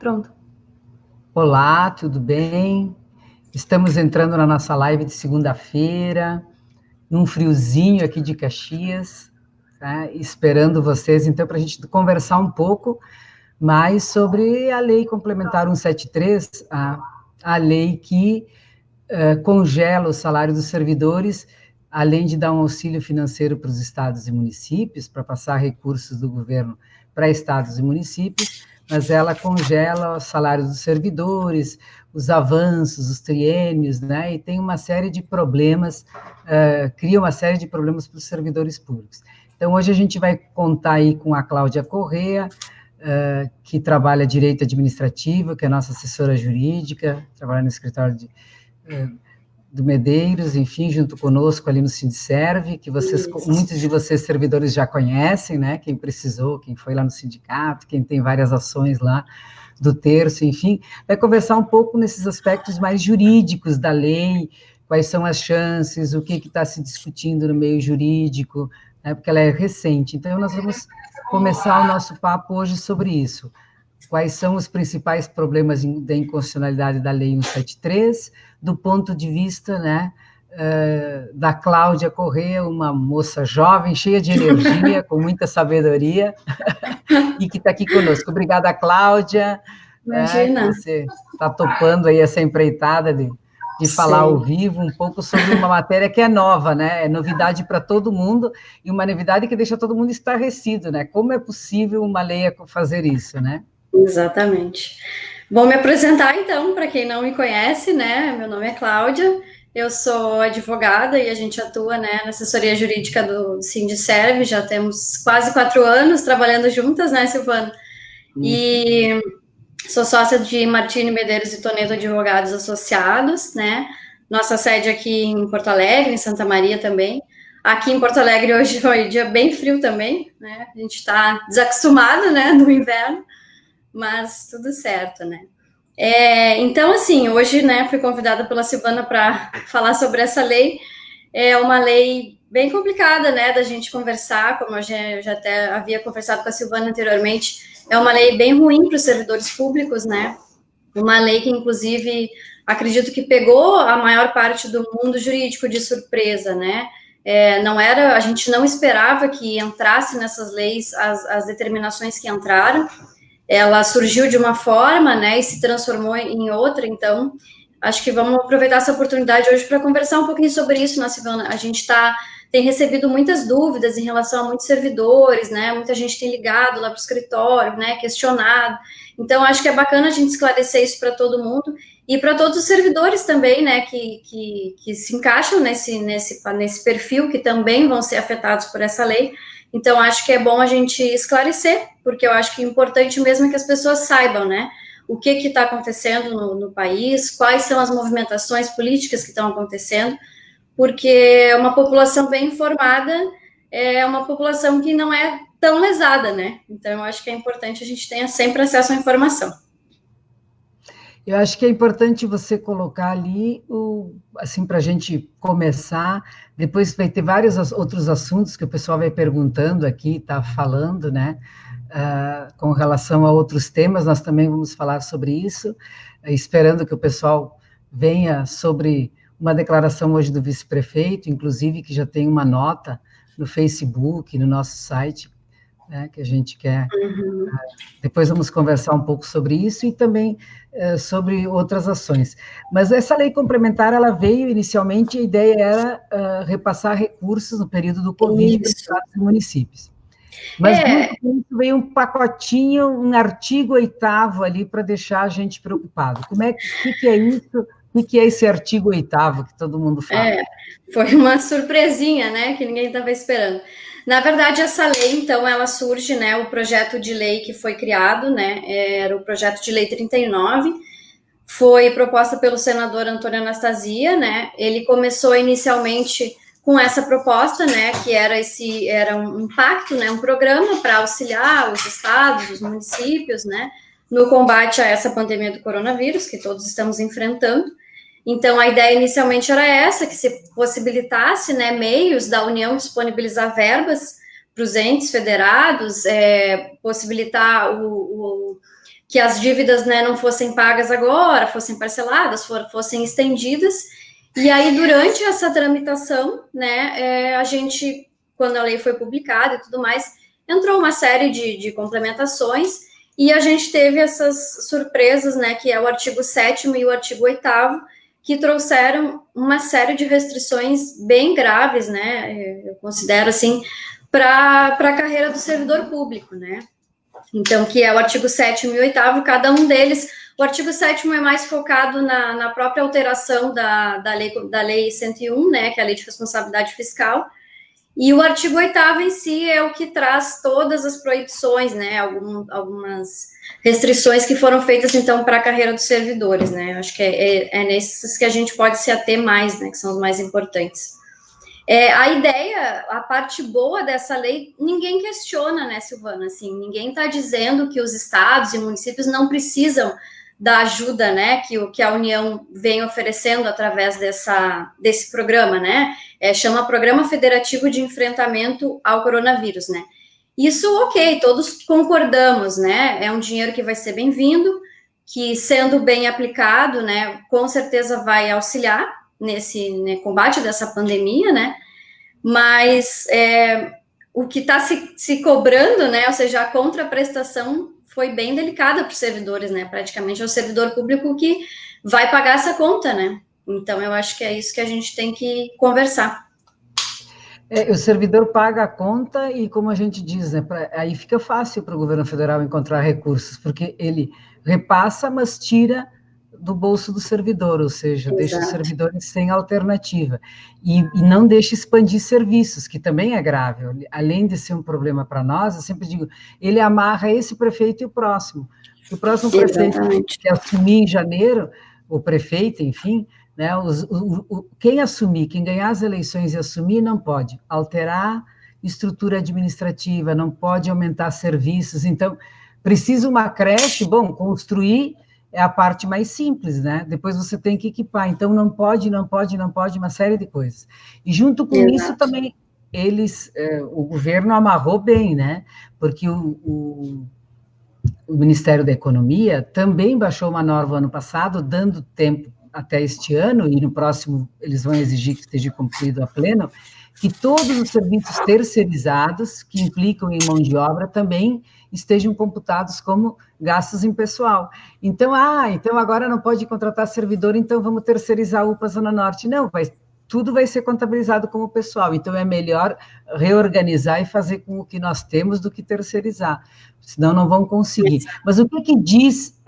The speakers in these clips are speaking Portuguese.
Pronto. Olá, tudo bem? Estamos entrando na nossa live de segunda-feira, num friozinho aqui de Caxias, tá? Esperando vocês, então, para a gente conversar um pouco mais sobre a Lei Complementar 173, a lei que congela o salário dos servidores, além de dar um auxílio financeiro para os estados e municípios, para passar recursos do governo para estados e municípios, mas ela congela o salário dos servidores, os avanços, os triênios, né? E tem uma série de problemas, cria uma série de problemas para os servidores públicos. Então, hoje a gente vai contar aí com a Cláudia Corrêa, que trabalha direito administrativo, que é nossa assessora jurídica, trabalha no escritório do Medeiros, enfim, junto conosco ali no Sindicerve, que muitos de vocês servidores já conhecem, né? Quem precisou, quem foi lá no sindicato, quem tem várias ações lá do terço, enfim, vai conversar um pouco nesses aspectos mais jurídicos da lei, quais são as chances, o que está se discutindo no meio jurídico, né? Porque ela é recente. Então, nós vamos começar o nosso papo hoje sobre isso. Quais são os principais problemas da inconstitucionalidade da Lei 173, do ponto de vista, né, da Cláudia Corrêa, uma moça jovem, cheia de energia, com muita sabedoria, e que está aqui conosco. Obrigada, Cláudia, que Imagina. você está topando aí essa empreitada de falar ao Sim. vivo um pouco sobre uma matéria que é nova, né? É novidade para todo mundo, e uma novidade que deixa todo mundo estarrecido, né? Como é possível uma lei fazer isso, né? Exatamente. Vou me apresentar então, para quem não me conhece, né? Meu nome é Cláudia, eu sou advogada e a gente atua, né, na assessoria jurídica do Sindicerve, já temos quase 4 anos trabalhando juntas, né, Silvana? Isso. E sou sócia de Martini Medeiros e Tonedo Advogados Associados, né? Nossa sede aqui em Porto Alegre, em Santa Maria também. Aqui em Porto Alegre hoje foi um dia bem frio também, né? A gente está desacostumado, né, no inverno, mas tudo certo, né? Então, assim, hoje, né, fui convidada pela Silvana para falar sobre essa lei. É uma lei bem complicada, né, da gente conversar, como eu já até havia conversado com a Silvana anteriormente. É uma lei bem ruim para os servidores públicos, né? Uma lei que, inclusive, acredito que pegou a maior parte do mundo jurídico de surpresa, né? Não era, a gente não esperava que entrasse nessas leis as determinações que entraram. Ela surgiu de uma forma, né, e se transformou em outra. Então, acho que vamos aproveitar essa oportunidade hoje para conversar um pouquinho sobre isso, né, Silvana? A gente tem recebido muitas dúvidas em relação a muitos servidores, né? Muita gente tem ligado lá para o escritório, né? Questionado. Então, acho que é bacana a gente esclarecer isso para todo mundo e para todos os servidores também, né? Que se encaixam nesse perfil, que também vão ser afetados por essa lei. Então, acho que é bom a gente esclarecer, porque eu acho que o importante mesmo é que as pessoas saibam, né? O que está acontecendo no país, quais são as movimentações políticas que estão acontecendo, porque uma população bem informada é uma população que não é tão lesada, né? Então, eu acho que é importante a gente tenha sempre acesso à informação. Eu acho que é importante você colocar ali, assim, para a gente começar. Depois vai ter vários outros assuntos que o pessoal vai perguntando aqui, está falando, né? Com relação a outros temas, nós também vamos falar sobre isso, esperando que o pessoal venha sobre uma declaração hoje do vice-prefeito, inclusive, que já tem uma nota no Facebook, no nosso site, né, que a gente quer. Depois vamos conversar um pouco sobre isso e também sobre outras ações. Mas essa lei complementar, ela veio inicialmente, a ideia era repassar recursos no período do Covid para os Isso. estados e municípios. Mas junto É, com isso veio um pacotinho, um artigo 8º ali para deixar a gente preocupado. Que é isso? O que é esse artigo 8º que todo mundo fala? foi uma surpresinha, né, que ninguém estava esperando. Na verdade, essa lei, então, ela surge, né, o projeto de lei que foi criado, né, era o projeto de lei 39, foi proposta pelo senador Antônio Anastasia, né, ele começou inicialmente com essa proposta, né, que era um pacto, né, um programa para auxiliar os estados, os municípios, né, no combate a essa pandemia do coronavírus que todos estamos enfrentando. Então, a ideia inicialmente era essa, que se possibilitasse, né, meios da União disponibilizar verbas para os entes federados, possibilitar que as dívidas, né, não fossem pagas agora, fossem parceladas, fossem estendidas. E aí, durante essa tramitação, né, a gente, quando a lei foi publicada e tudo mais, entrou uma série de complementações, e a gente teve essas surpresas, né, que é o artigo 7º e o artigo 8º, que trouxeram uma série de restrições bem graves, né, eu considero assim, para a carreira do servidor público, né. Então, que é o artigo 7º e 8º, cada um deles. O artigo 7º é mais focado na própria alteração da lei 101, né, que é a Lei de Responsabilidade Fiscal, e o artigo 8º em si é o que traz todas as proibições, né, algumas restrições que foram feitas, então, para a carreira dos servidores, né, acho que é nesses que a gente pode se ater mais, né, que são os mais importantes. A ideia, a parte boa dessa lei, ninguém questiona, né, Silvana? Assim, ninguém está dizendo que os estados e municípios não precisam da ajuda, né, que a União vem oferecendo através desse programa, né? Chama Programa Federativo de Enfrentamento ao Coronavírus, né? Isso, ok, todos concordamos, né? É um dinheiro que vai ser bem-vindo, que sendo bem aplicado, né, com certeza vai auxiliar nesse, né, combate dessa pandemia, né? Mas o que está se cobrando, né? Ou seja, a contraprestação foi bem delicada para os servidores, né? Praticamente é o servidor público que vai pagar essa conta, né? Então, eu acho que é isso que a gente tem que conversar. O servidor paga a conta e, como a gente diz, né, aí fica fácil para o governo federal encontrar recursos, porque ele repassa, mas tira do bolso do servidor, ou seja, Exato. Deixa os servidores sem alternativa. E não deixa expandir serviços, que também é grave. Além de ser um problema para nós, eu sempre digo, ele amarra esse prefeito e o próximo. O próximo prefeito que assumir em janeiro, o prefeito, enfim, né, quem assumir, quem ganhar as eleições e assumir, não pode alterar estrutura administrativa, não pode aumentar serviços. Então, precisa uma creche, bom, construir é a parte mais simples, né? Depois você tem que equipar. Então, não pode, uma série de coisas. E junto com isso também, o governo amarrou bem, né? Porque o Ministério da Economia também baixou uma norma ano passado, dando tempo até este ano, e no próximo eles vão exigir que esteja cumprido a pleno, que todos os serviços terceirizados, que implicam em mão de obra, também estejam computados como gastos em pessoal. Então, então agora não pode contratar servidor, então vamos terceirizar a UPA Zona Norte. Não, tudo vai ser contabilizado como pessoal, então é melhor reorganizar e fazer com o que nós temos do que terceirizar, senão não vão conseguir. Mas o que diz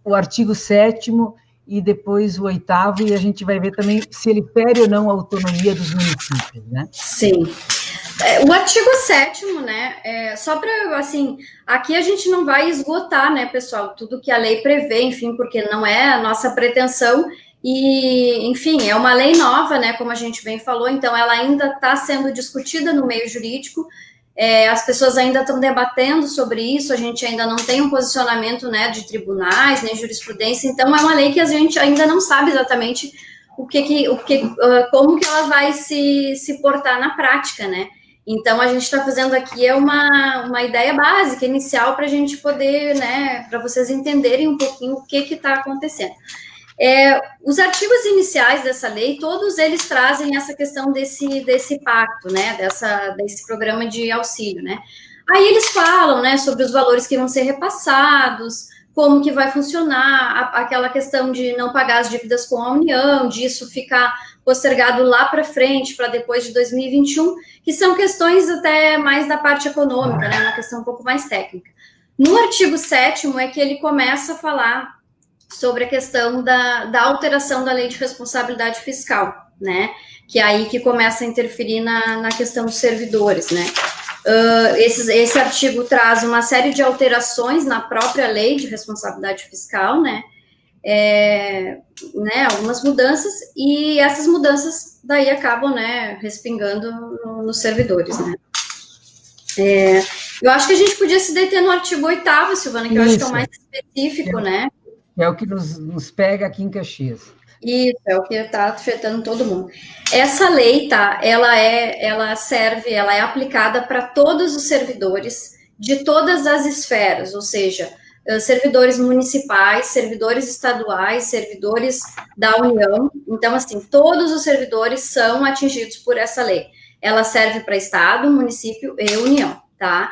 o artigo 7º e depois o 8º, e a gente vai ver também se ele fere ou não a autonomia dos municípios, né? Sim. O artigo 7º, né, só para, assim, aqui a gente não vai esgotar, né, pessoal, tudo que a lei prevê, enfim, porque não é a nossa pretensão, e, enfim, é uma lei nova, né, como a gente bem falou, então ela ainda está sendo discutida no meio jurídico, as pessoas ainda estão debatendo sobre isso, a gente ainda não tem um posicionamento, né, de tribunais, nem jurisprudência, então é uma lei que a gente ainda não sabe exatamente como que ela vai se portar na prática, né? Então, a gente está fazendo aqui uma ideia básica, inicial, para a gente poder, né, para vocês entenderem um pouquinho o que está acontecendo. Os artigos iniciais dessa lei, todos eles trazem essa questão desse pacto, né, desse programa de auxílio, né. Aí eles falam, né, sobre os valores que vão ser repassados, como que vai funcionar, aquela questão de não pagar as dívidas com a União, disso ficar postergado lá para frente, para depois de 2021, que são questões até mais da parte econômica, né, uma questão um pouco mais técnica. No artigo 7º é que ele começa a falar sobre a questão da alteração da lei de responsabilidade fiscal, né, que é aí que começa a interferir na questão dos servidores, né. Esse artigo traz uma série de alterações na própria lei de responsabilidade fiscal, né, algumas mudanças, e essas mudanças daí acabam, né, respingando nos servidores, né. Eu acho que a gente podia se deter no artigo 8º, Silvana, que eu acho que é o mais específico, né. É o que nos pega aqui em Caxias. Isso, é o que está afetando todo mundo. Essa lei, tá, ela é aplicada para todos os servidores de todas as esferas, ou seja, servidores municipais, servidores estaduais, servidores da União. Então, assim, todos os servidores são atingidos por essa lei. Ela serve para Estado, município e União, tá?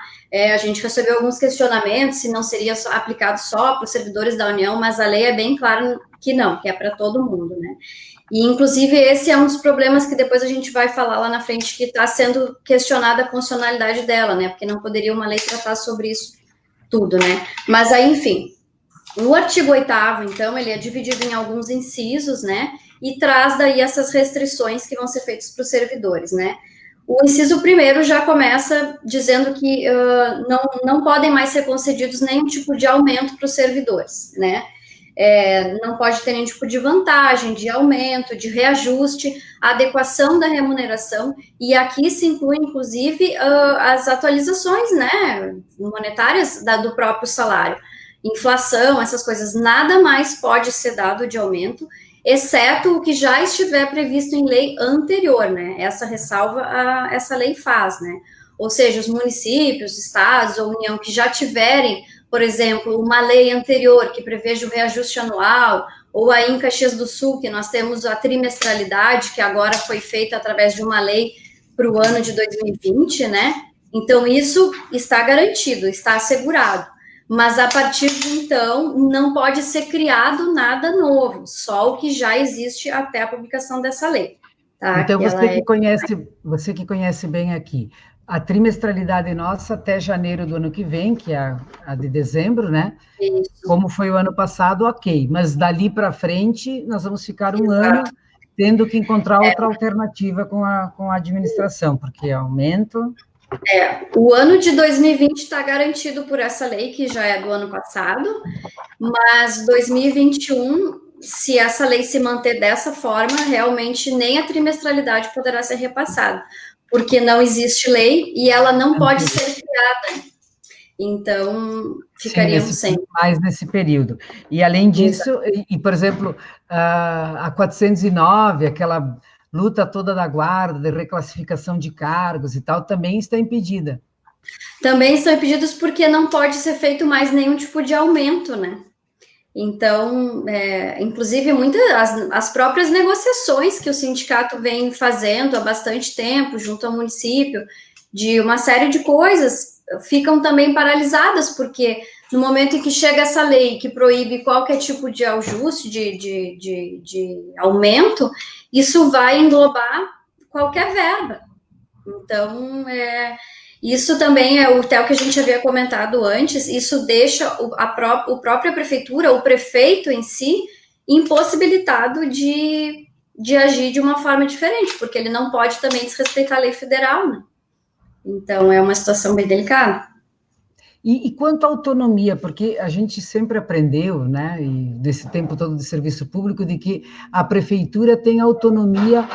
A gente recebeu alguns questionamentos se não seria aplicado só para os servidores da União, mas a lei é bem clara que não, que é para todo mundo, né? E, inclusive, esse é um dos problemas que depois a gente vai falar lá na frente, que está sendo questionada a funcionalidade dela, né? Porque não poderia uma lei tratar sobre isso tudo, né? Mas aí, enfim, o artigo 8º, então, ele é dividido em alguns incisos, né? E traz daí essas restrições que vão ser feitas para os servidores, né? O inciso 1º já começa dizendo que não podem mais ser concedidos nenhum tipo de aumento para os servidores, né? Não pode ter nenhum tipo de vantagem, de aumento, de reajuste, adequação da remuneração, e aqui se inclui, inclusive, as atualizações, né, monetárias do próprio salário, inflação, essas coisas, nada mais pode ser dado de aumento, exceto o que já estiver previsto em lei anterior, né, essa ressalva essa lei faz, né, ou seja, os municípios, estados ou União que já tiverem, por exemplo, uma lei anterior que preveja o reajuste anual, ou aí em Caxias do Sul, que nós temos a trimestralidade, que agora foi feita através de uma lei para o ano de 2020, né? Então, isso está garantido, está assegurado. Mas, a partir de então, não pode ser criado nada novo, só o que já existe até a publicação dessa lei. Tá? Então, você que conhece bem aqui, a trimestralidade nossa até janeiro do ano que vem, que é a de dezembro, né? Isso. Como foi o ano passado, ok. Mas dali para frente, nós vamos ficar um ano tendo que encontrar outra alternativa com a administração, porque aumento... O ano de 2020 está garantido por essa lei, que já é do ano passado, mas 2021, se essa lei se manter dessa forma, realmente nem a trimestralidade poderá ser repassada, porque não existe lei e ela não pode ser criada. Então, ficaríamos sem. Mais nesse período. E, além disso, por exemplo, a 409, aquela luta toda da guarda, de reclassificação de cargos e tal, também está impedida. Também estão impedidos porque não pode ser feito mais nenhum tipo de aumento, né? Então, inclusive, as próprias negociações que o sindicato vem fazendo há bastante tempo, junto ao município, de uma série de coisas, ficam também paralisadas, porque no momento em que chega essa lei que proíbe qualquer tipo de ajuste, de aumento, isso vai englobar qualquer verba. Então, isso também é o que a gente havia comentado antes, isso deixa a própria prefeitura, o prefeito em si, impossibilitado de agir de uma forma diferente, porque ele não pode também desrespeitar a lei federal, né? Então, é uma situação bem delicada. E quanto à autonomia, porque a gente sempre aprendeu, né, e desse tempo todo de serviço público, de que a prefeitura tem autonomia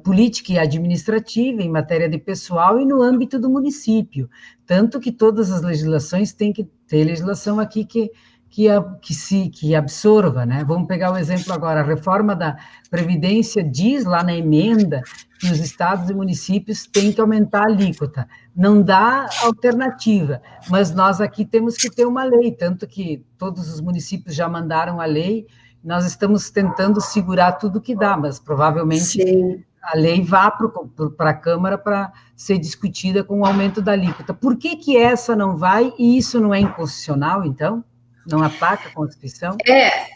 política e administrativa em matéria de pessoal e no âmbito do município, tanto que todas as legislações têm que ter legislação aqui que absorva, né? Vamos pegar o exemplo agora, a reforma da Previdência diz lá na emenda que os estados e municípios têm que aumentar a alíquota, não dá alternativa, mas nós aqui temos que ter uma lei, tanto que todos os municípios já mandaram a lei, nós estamos tentando segurar tudo que dá, mas provavelmente Sim. a lei vá para a Câmara para ser discutida com o aumento da alíquota. Por que essa não vai e isso não é inconstitucional, então? Não ataca a Constituição?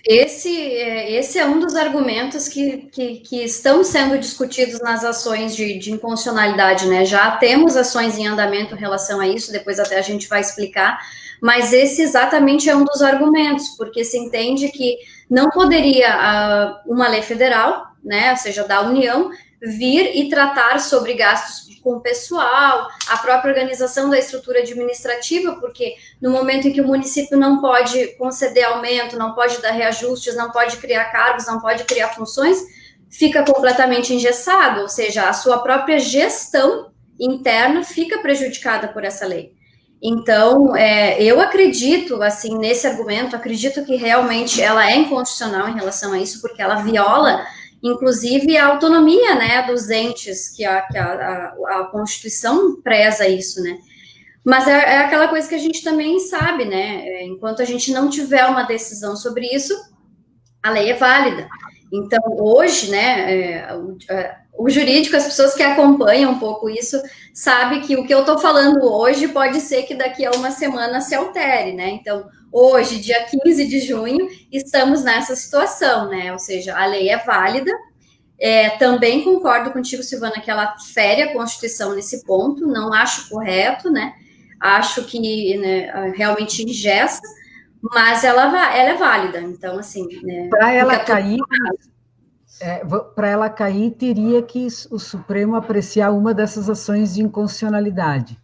Esse é um dos argumentos que estão sendo discutidos nas ações de inconstitucionalidade, né? Já temos ações em andamento em relação a isso, depois até a gente vai explicar, mas esse exatamente é um dos argumentos, porque se entende que não poderia uma lei federal, né, ou seja, da União, vir e tratar sobre gastos com pessoal, a própria organização da estrutura administrativa, porque no momento em que o município não pode conceder aumento, não pode dar reajustes, não pode criar cargos, não pode criar funções, fica completamente engessado, ou seja, a sua própria gestão interna fica prejudicada por essa lei. Então, eu acredito, assim, nesse argumento, acredito que realmente ela é inconstitucional em relação a isso, porque ela viola, inclusive, a autonomia, né, dos entes, que a Constituição preza isso, né. Mas é aquela coisa que a gente também sabe, né? Enquanto a gente não tiver uma decisão sobre isso, a lei é válida. Então, hoje, né, o jurídico, as pessoas que acompanham um pouco isso, sabe que o que eu estou falando hoje pode ser que daqui a uma semana se altere, né? Então, hoje, dia 15 de junho, estamos nessa situação, né? Ou seja, a lei é válida. Também concordo contigo, Silvana, que ela fere a Constituição nesse ponto, não acho correto, né? Acho que, né, realmente ingessa, mas ela é válida. Então, assim, né, Para ela cair, para ela cair, teria que o Supremo apreciar uma dessas ações de inconstitucionalidade.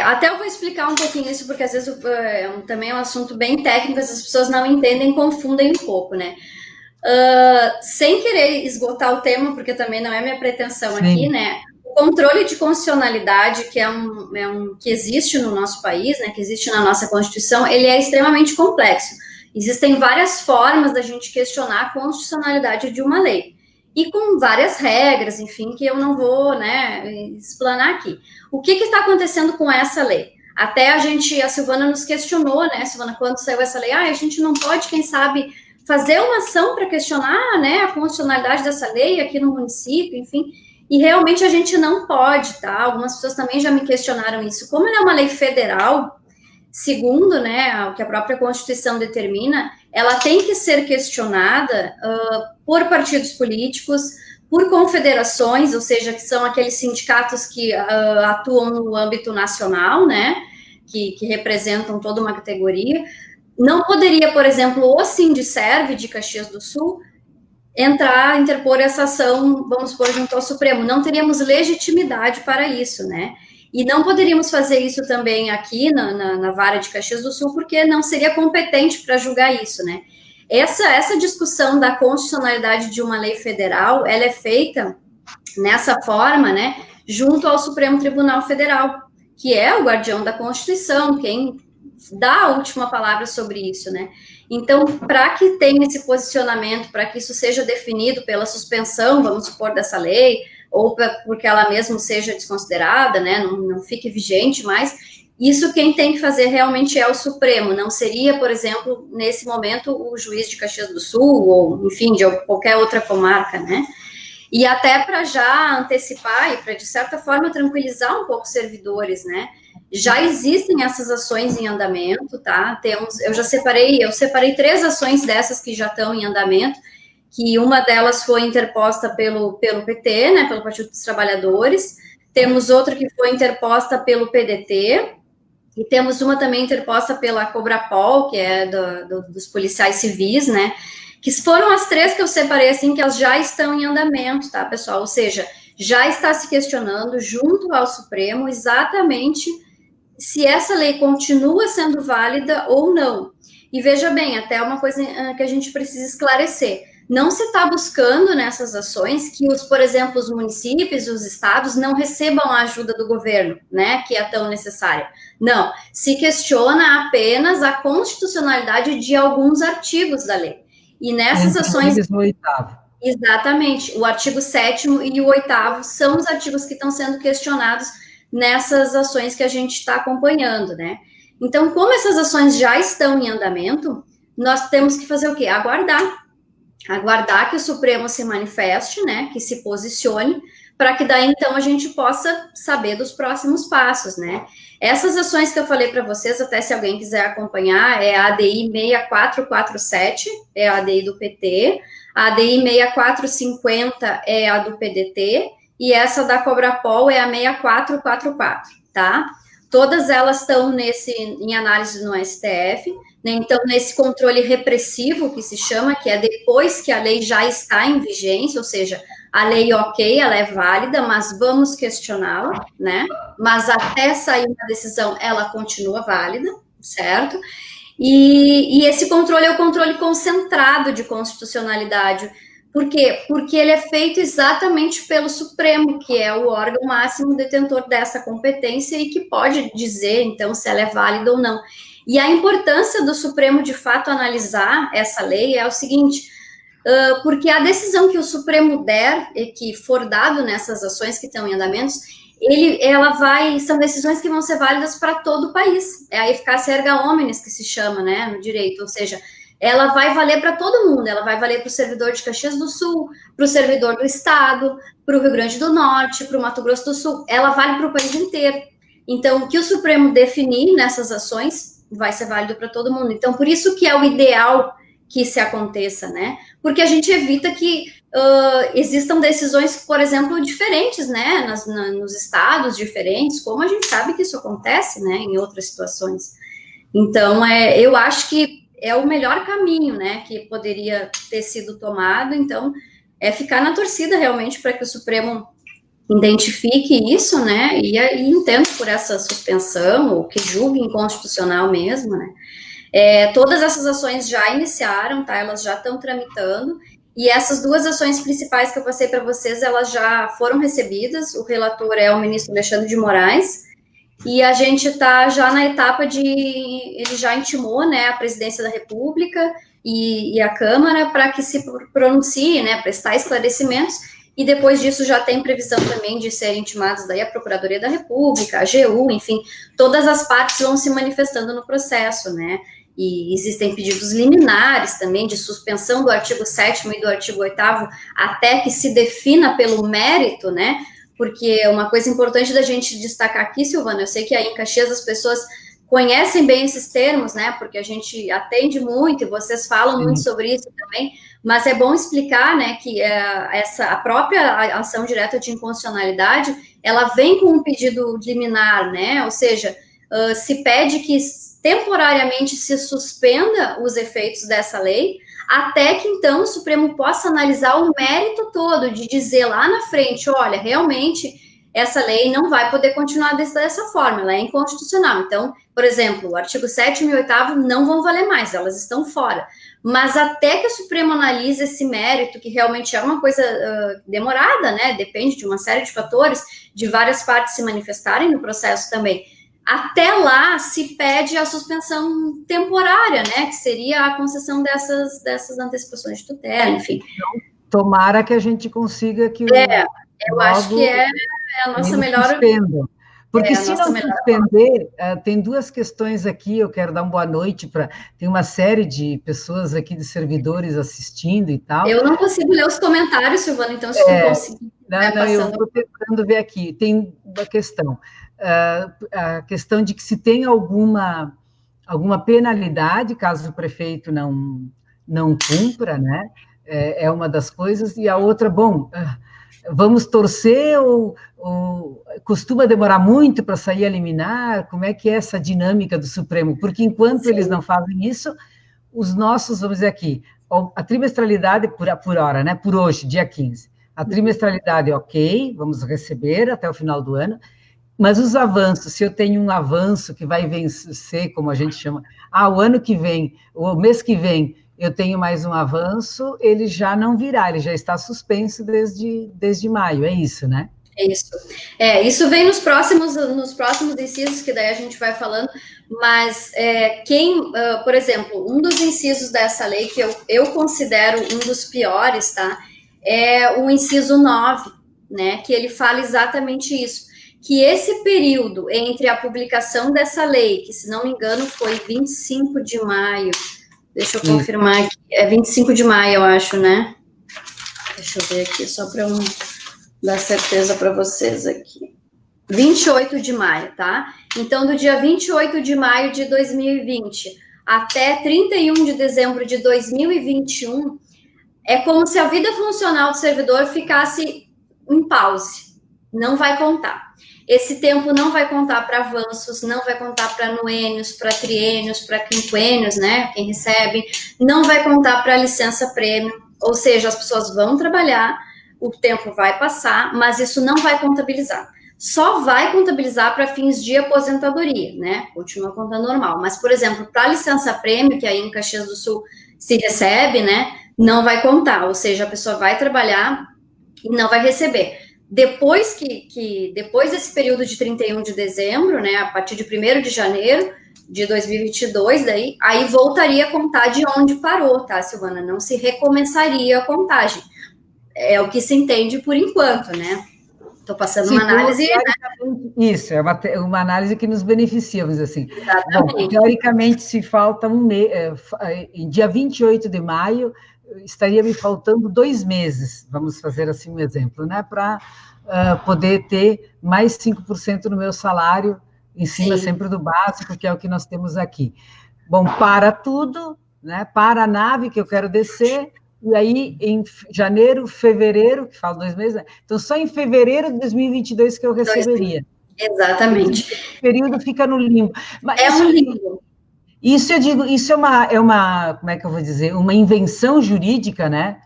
Até eu vou explicar um pouquinho isso, porque às vezes também é um assunto bem técnico, as pessoas não entendem, confundem um pouco, né? Sem querer esgotar o tema, porque também não é minha pretensão aqui, né? O controle de constitucionalidade, que que existe no nosso país, né? Que existe na nossa Constituição, ele é extremamente complexo. Existem várias formas da gente questionar a constitucionalidade de uma lei. E com várias regras, enfim, que eu não vou, né, explanar aqui. O que está acontecendo com essa lei? Até a Silvana nos questionou, né, Silvana, quando saiu essa lei, a gente não pode, quem sabe, fazer uma ação para questionar, né, a constitucionalidade dessa lei aqui no município, enfim, e realmente a gente não pode, tá? Algumas pessoas também já me questionaram isso. Como ela é uma lei federal, segundo, né, o que a própria Constituição determina, ela tem que ser questionada por partidos políticos, por confederações, ou seja, que são aqueles sindicatos que atuam no âmbito nacional, né, que representam toda uma categoria. Não poderia, por exemplo, o Sindicerv de Caxias do Sul interpor essa ação, vamos supor, junto ao Supremo. Não teríamos legitimidade para isso, né? E não poderíamos fazer isso também aqui na vara de Caxias do Sul, porque não seria competente para julgar isso, né? Essa discussão da constitucionalidade de uma lei federal, ela é feita nessa forma, né, junto ao Supremo Tribunal Federal, que é o guardião da Constituição, quem dá a última palavra sobre isso, né? Então, para que tenha esse posicionamento, para que isso seja definido pela suspensão, vamos supor, dessa lei, ou porque ela mesmo seja desconsiderada, né, não fique vigente mais, isso quem tem que fazer realmente é o Supremo, não seria, por exemplo, nesse momento, o juiz de Caxias do Sul, ou, enfim, de qualquer outra comarca, né? E até para já antecipar e para, de certa forma, tranquilizar um pouco os servidores, né? Já existem essas ações em andamento, tá? Eu separei 3 ações dessas que já estão em andamento, que uma delas foi interposta pelo PT, né, pelo Partido dos Trabalhadores, temos outra que foi interposta pelo PDT, e temos uma também interposta pela Cobrapol, que é dos policiais civis, né, que foram as 3 que eu separei, assim, que elas já estão em andamento, tá, pessoal? Ou seja, já está se questionando junto ao Supremo exatamente se essa lei continua sendo válida ou não. E veja bem, até uma coisa que a gente precisa esclarecer. Não se está buscando nessas ações que, por exemplo, os municípios, os estados não recebam a ajuda do governo, né, que é tão necessária. Não, se questiona apenas a constitucionalidade de alguns artigos da lei. E nessas ações... no 8º. Exatamente, o artigo 7º e o 8º são os artigos que estão sendo questionados nessas ações que a gente está acompanhando, né? Então, como essas ações já estão em andamento, nós temos que fazer o quê? Aguardar que o Supremo se manifeste, né, que se posicione, para que daí, então, a gente possa saber dos próximos passos, né? Essas ações que eu falei para vocês, até se alguém quiser acompanhar, é a ADI 6447, é a ADI do PT, a ADI 6450 é a do PDT, e essa da Cobrapol é a 6444, tá? Todas elas estão em análise no STF, né? Então, nesse controle repressivo, que se chama, que é depois que a lei já está em vigência, ou seja, a lei, ok, ela é válida, mas vamos questioná-la, né? Mas até sair uma decisão, ela continua válida, certo? E esse controle é o controle concentrado de constitucionalidade. Por quê? Porque ele é feito exatamente pelo Supremo, que é o órgão máximo detentor dessa competência e que pode dizer, então, se ela é válida ou não. E a importância do Supremo, de fato, analisar essa lei é o seguinte, porque a decisão que o Supremo der, e que for dado nessas ações que estão em andamentos, são decisões que vão ser válidas para todo o país. É a eficácia erga omnes que se chama, né, no direito, ou seja, ela vai valer para todo mundo, ela vai valer para o servidor de Caxias do Sul, para o servidor do Estado, para o Rio Grande do Norte, para o Mato Grosso do Sul, ela vale para o país inteiro. Então, o que o Supremo definir nessas ações vai ser válido para todo mundo. Então, por isso que é o ideal que se aconteça, né? Porque a gente evita que existam decisões, por exemplo, diferentes, né? Nos estados diferentes, como a gente sabe que isso acontece, né? Em outras situações. Então, eu acho que é o melhor caminho, né? Que poderia ter sido tomado. Então, é ficar na torcida realmente para que o Supremo identifique isso, né, e entenda por essa suspensão, ou que julgue inconstitucional mesmo, né. Todas essas ações já iniciaram, tá, elas já estão tramitando, e essas duas ações principais que eu passei para vocês, elas já foram recebidas, o relator é o ministro Alexandre de Moraes, e a gente está já na etapa ele já intimou, né, a presidência da República e a Câmara para que se pronuncie, né, prestar esclarecimentos, e depois disso já tem previsão também de serem intimados daí a Procuradoria da República, a AGU, enfim, todas as partes vão se manifestando no processo, né, e existem pedidos liminares também de suspensão do artigo 7º e do artigo 8º até que se defina pelo mérito, né, porque uma coisa importante da gente destacar aqui, Silvana, eu sei que aí em Caxias as pessoas conhecem bem esses termos, né, porque a gente atende muito e vocês falam muito sobre isso também, mas é bom explicar, né, que a própria ação direta de inconstitucionalidade, ela vem com um pedido liminar, né, ou seja, se pede que temporariamente se suspenda os efeitos dessa lei, até que então o Supremo possa analisar o mérito todo, de dizer lá na frente, olha, realmente essa lei não vai poder continuar dessa forma, ela é inconstitucional. Então, por exemplo, o artigo 7º e 8º não vão valer mais, elas estão fora. Mas até que o Supremo analise esse mérito, que realmente é uma coisa demorada, né, depende de uma série de fatores, de várias partes se manifestarem no processo também, até lá se pede a suspensão temporária, né, que seria a concessão dessas antecipações de tutela, enfim. Tomara que a gente consiga que eu acho que é a nossa melhor... Suspendam. Porque se não suspender, tem duas questões aqui, eu quero dar uma boa noite para... Tem uma série de pessoas aqui, de servidores assistindo e tal. Eu não consigo ler os comentários, Silvana, então se tu conseguir... Não, eu estou tentando ver aqui. Tem uma questão. A questão de que se tem alguma penalidade, caso o prefeito não cumpra, né? É uma das coisas. E a outra, bom... Vamos torcer ou costuma demorar muito para sair a liminar? Como é que é essa dinâmica do Supremo? Porque enquanto eles não fazem isso, os nossos, vamos dizer aqui, a trimestralidade por hora, né? Por hoje, dia 15. A trimestralidade é ok, vamos receber até o final do ano, mas os avanços, se eu tenho um avanço que vai vencer, como a gente chama, o ano que vem, o mês que vem, eu tenho mais um avanço, ele já não virá, ele já está suspenso desde maio, é isso, né? É isso. Isso vem nos próximos incisos, que daí a gente vai falando, mas por exemplo, um dos incisos dessa lei que eu considero um dos piores, tá? É o inciso 9, né? Que ele fala exatamente isso, que esse período entre a publicação dessa lei, que se não me engano foi 25 de maio, deixa eu confirmar aqui. É 25 de maio, eu acho, né? Deixa eu ver aqui, só para eu dar certeza para vocês aqui. 28 de maio, tá? Então, do dia 28 de maio de 2020 até 31 de dezembro de 2021, é como se a vida funcional do servidor ficasse em pause. Não vai contar. Esse tempo não vai contar para avanços, não vai contar para anuênios, para triênios, para quinquênios, né? Quem recebe, não vai contar para licença-prêmio, ou seja, as pessoas vão trabalhar, o tempo vai passar, mas isso não vai contabilizar. Só vai contabilizar para fins de aposentadoria, né? Continua contando normal. Mas, por exemplo, para licença-prêmio, que aí em Caxias do Sul se recebe, né? Não vai contar, ou seja, a pessoa vai trabalhar e não vai receber. Depois depois desse período de 31 de dezembro, né, a partir de 1º de janeiro de 2022, aí voltaria a contar de onde parou, tá, Silvana? Não se recomeçaria a contagem. É o que se entende por enquanto, né? Estou passando uma análise, né? Isso, é uma análise que nos beneficia, vamos dizer assim. Exatamente. Bom, teoricamente, se falta um mês, em dia 28 de maio, estaria me faltando 2 meses, vamos fazer assim um exemplo, né, para poder ter mais 5% no meu salário, em cima sempre do básico, que é o que nós temos aqui. Bom, para tudo, né, para a nave que eu quero descer, e aí em janeiro, fevereiro, que fala 2 meses, né? Então só em fevereiro de 2022 que eu receberia. Exatamente. Esse período fica no limbo. Mas é um limbo. Isso eu digo, isso é uma, como é que eu vou dizer, uma invenção jurídica, né?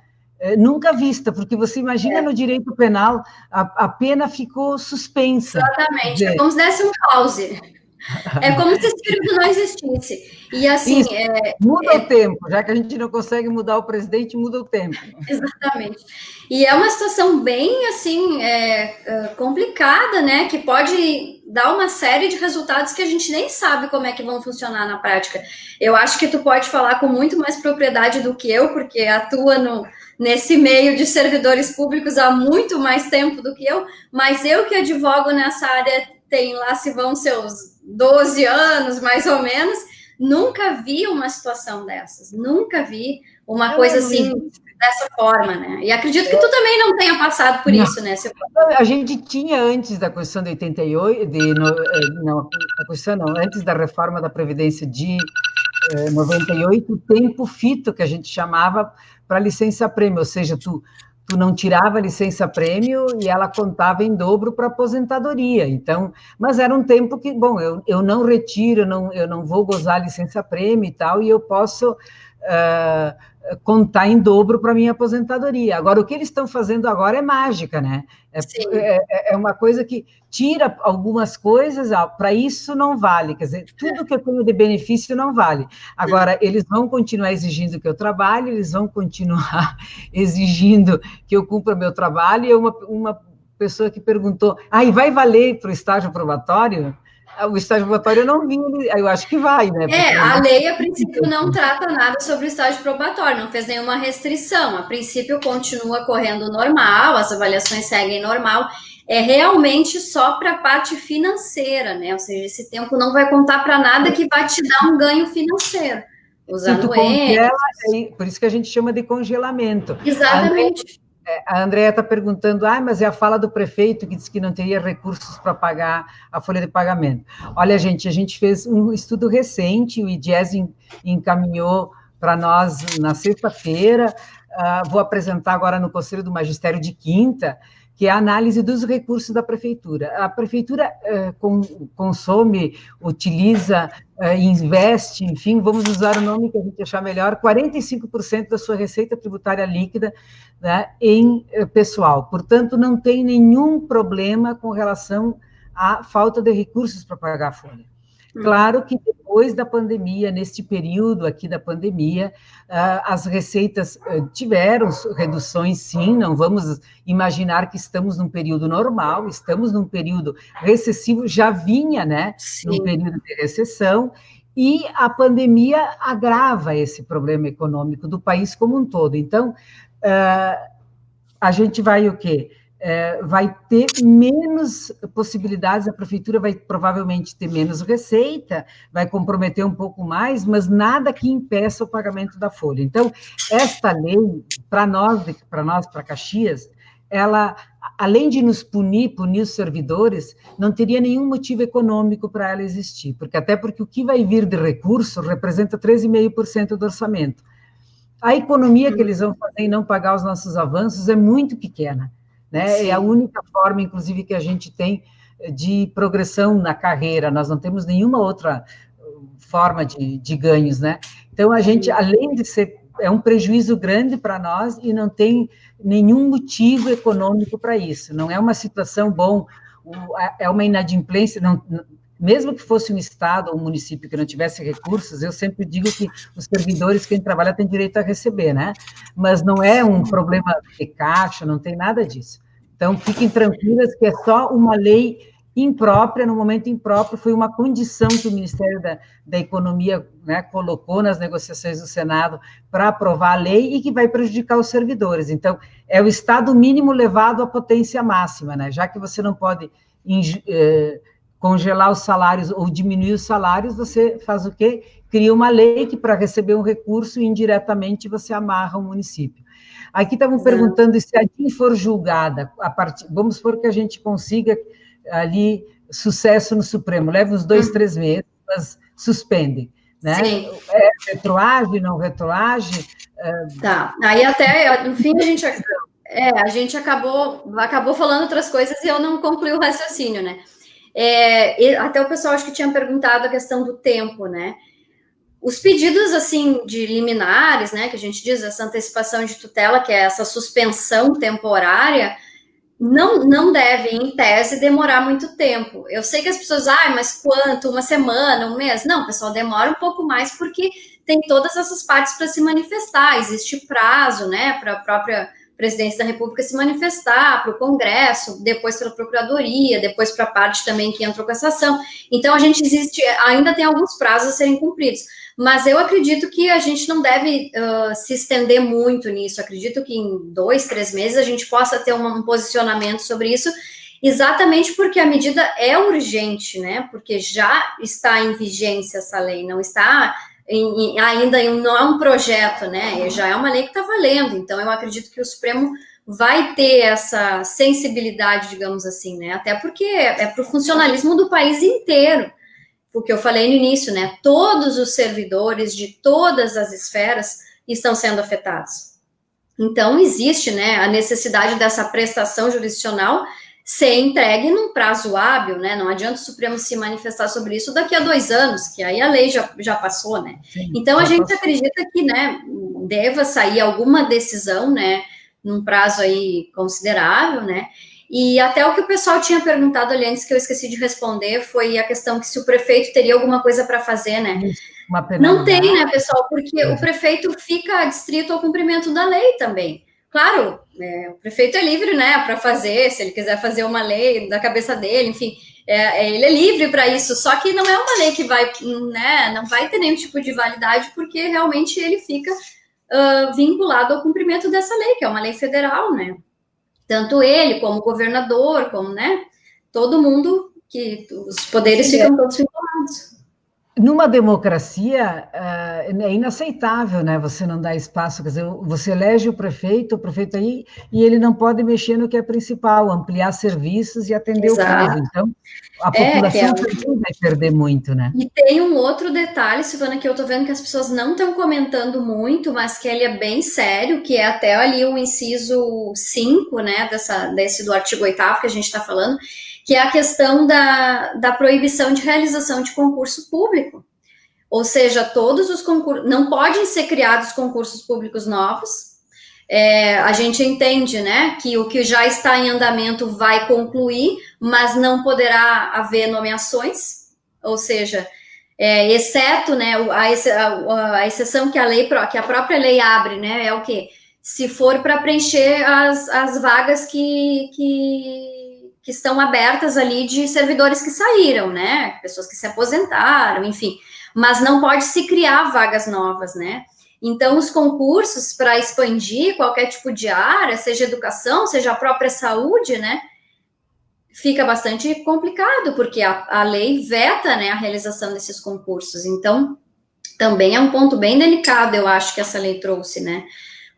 Nunca vista, porque você imagina no direito penal, a pena ficou suspensa. Exatamente, é como se desse um pause. É como se esse período não existisse. E assim. Isso, muda o tempo, já que a gente não consegue mudar o presidente, muda o tempo. Exatamente. E é uma situação bem assim complicada, né? Que pode dar uma série de resultados que a gente nem sabe como é que vão funcionar na prática. Eu acho que tu pode falar com muito mais propriedade do que eu, porque atua nesse meio de servidores públicos há muito mais tempo do que eu, mas eu que advogo nessa área tem lá se vão seus 12 anos, mais ou menos, nunca vi uma situação dessas, nunca vi uma coisa assim dessa forma, né? E acredito que tu também não tenha passado por isso, né? A gente tinha antes da Constituição de 88, a Constituição não, antes da reforma da Previdência de 98, o tempo fito que a gente chamava para licença-prêmio, ou seja, tu não tirava licença-prêmio e ela contava em dobro para aposentadoria. Então, mas era um tempo que, bom, eu não retiro, eu não vou gozar licença-prêmio e tal, e eu posso contar em dobro para minha aposentadoria. Agora, o que eles estão fazendo agora é mágica, né? É uma coisa que tira algumas coisas, para isso não vale, quer dizer, tudo que eu tenho de benefício não vale. Agora, eles vão continuar exigindo que eu trabalhe, eles vão continuar exigindo que eu cumpra meu trabalho, e uma pessoa que perguntou, e vai valer para o estágio probatório? O estágio probatório eu não vi, eu acho que vai, né? A lei, a princípio, não trata nada sobre o estágio probatório, não fez nenhuma restrição. A princípio, continua correndo normal, as avaliações seguem normal. É realmente só para a parte financeira, né? Ou seja, esse tempo não vai contar para nada que vai te dar um ganho financeiro. Os anuentes. Por isso que a gente chama de congelamento. Exatamente. A Andréia está perguntando, mas é a fala do prefeito que disse que não teria recursos para pagar a folha de pagamento. Olha, gente, a gente fez um estudo recente, o IDIES encaminhou para nós na sexta-feira, vou apresentar agora no Conselho do Magistério de quinta, que é a análise dos recursos da prefeitura. A prefeitura consome, utiliza, investe, enfim, vamos usar o nome que a gente achar melhor, 45% da sua receita tributária líquida, né, em pessoal. Portanto, não tem nenhum problema com relação à falta de recursos para pagar a folha. Claro que depois da pandemia, neste período aqui da pandemia, as receitas tiveram reduções, sim, não vamos imaginar que estamos num período normal, estamos num período recessivo, já vinha, né, num período de recessão, e a pandemia agrava esse problema econômico do país como um todo. Então, a gente vai o quê? Vai ter menos possibilidades, a prefeitura vai provavelmente ter menos receita, vai comprometer um pouco mais, mas nada que impeça o pagamento da folha. Então, esta lei, para Caxias, ela, além de nos punir os servidores, não teria nenhum motivo econômico para ela existir, até porque o que vai vir de recurso representa 13,5% do orçamento. A economia que eles vão fazer em não pagar os nossos avanços é muito pequena, né? É a única forma, inclusive, que a gente tem de progressão na carreira, nós não temos nenhuma outra forma de ganhos, né? Então, a gente, além de ser, é um prejuízo grande para nós e não tem nenhum motivo econômico para isso, não é uma situação é uma inadimplência, mesmo que fosse um estado ou um município que não tivesse recursos, eu sempre digo que os servidores, quem trabalha, tem direito a receber, né? Mas não é um problema de caixa, não tem nada disso. Então, fiquem tranquilas que é só uma lei imprópria, no momento impróprio, foi uma condição que o Ministério da Economia, né, colocou nas negociações do Senado para aprovar a lei e que vai prejudicar os servidores. Então, é o Estado mínimo levado à potência máxima, né? Já que você não pode congelar os salários ou diminuir os salários, você faz o quê? Cria uma lei que, para receber um recurso, indiretamente você amarra o município. Aqui estavam perguntando se a DIN for julgada, vamos supor que a gente consiga ali sucesso no Supremo, leva uns 2, 3 meses, mas suspendem, né? Sim. Retroage, não retroage? Tá, aí até, no fim, a gente acabou falando outras coisas e eu não concluí o raciocínio, né? Até o pessoal acho que tinha perguntado a questão do tempo, né? Os pedidos, assim, de liminares, né, que a gente diz, essa antecipação de tutela, que é essa suspensão temporária, não devem, em tese, demorar muito tempo. Eu sei que as pessoas, mas quanto? Uma semana, um mês? Não, pessoal, demora um pouco mais porque tem todas essas partes para se manifestar, existe prazo, né, para a própria presidência da República se manifestar, para o Congresso, depois para a Procuradoria, depois para a parte também que entrou com essa ação. Então, ainda tem alguns prazos a serem cumpridos. Mas eu acredito que a gente não deve se estender muito nisso. Acredito que em 2, 3 meses a gente possa ter um posicionamento sobre isso, exatamente porque a medida é urgente, né? Porque já está em vigência essa lei, não está não é um projeto, né? Já é uma lei que está valendo. Então, eu acredito que o Supremo vai ter essa sensibilidade, digamos assim, né? Até porque é para o funcionalismo do país inteiro. O que eu falei no início, né? Todos os servidores de todas as esferas estão sendo afetados. Então, existe, né, a necessidade dessa prestação jurisdicional ser entregue num prazo hábil, né? Não adianta o Supremo se manifestar sobre isso daqui a 2 anos, que aí a lei já passou, né? Sim, então, a gente acredita que, né, deva sair alguma decisão, né, num prazo aí considerável, né? E até o que o pessoal tinha perguntado ali antes, que eu esqueci de responder, foi a questão que se o prefeito teria alguma coisa para fazer, né? Não tem, né, pessoal? Porque o prefeito fica adstrito ao cumprimento da lei também. Claro, o prefeito é livre, né, para fazer, se ele quiser fazer uma lei da cabeça dele, enfim, ele é livre para isso, só que não é uma lei que vai, né, não vai ter nenhum tipo de validade, porque realmente ele fica vinculado ao cumprimento dessa lei, que é uma lei federal, né? Tanto ele, como o governador, como, né, todo mundo, que os poderes ficam todos vinculados. Numa democracia, é inaceitável, né? Você não dar espaço, quer dizer, você elege o prefeito aí, e ele não pode mexer no que é principal, ampliar serviços e atender Exato. O povo. Então, a população também vai perder muito, né? E tem um outro detalhe, Silvana, que eu tô vendo que as pessoas não estão comentando muito, mas que ele é bem sério, que é até ali o inciso 5, né, desse do artigo 8º que a gente está falando, que é a questão da proibição de realização de concurso público. Ou seja, todos os concursos, não podem ser criados concursos públicos novos. A gente entende, né, que o que já está em andamento vai concluir, mas não poderá haver nomeações, ou seja, exceto, né, a exceção que a própria lei abre, né, é o quê? Se for para preencher as vagas que estão abertas ali de servidores que saíram, né? Pessoas que se aposentaram, enfim. Mas não pode se criar vagas novas, né? Então, os concursos para expandir qualquer tipo de área, seja educação, seja a própria saúde, né? Fica bastante complicado, porque a lei veta, né, a realização desses concursos. Então, também é um ponto bem delicado, eu acho, que essa lei trouxe, né?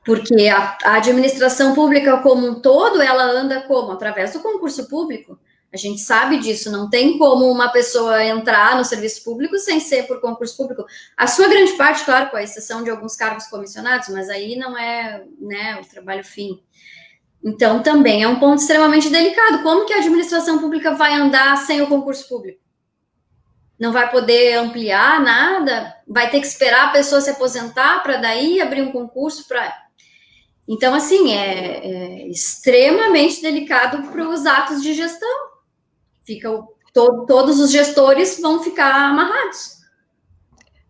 Porque a administração pública como um todo, ela anda como? Através do concurso público. A gente sabe disso, não tem como uma pessoa entrar no serviço público sem ser por concurso público. A sua grande parte, claro, com a exceção de alguns cargos comissionados, mas aí não é, né, o trabalho fim. Então, também é um ponto extremamente delicado. Como que a administração pública vai andar sem o concurso público? Não vai poder ampliar nada? Vai ter que esperar a pessoa se aposentar para daí abrir um concurso para... Então, assim, é extremamente delicado para os atos de gestão. Todos os gestores vão ficar amarrados.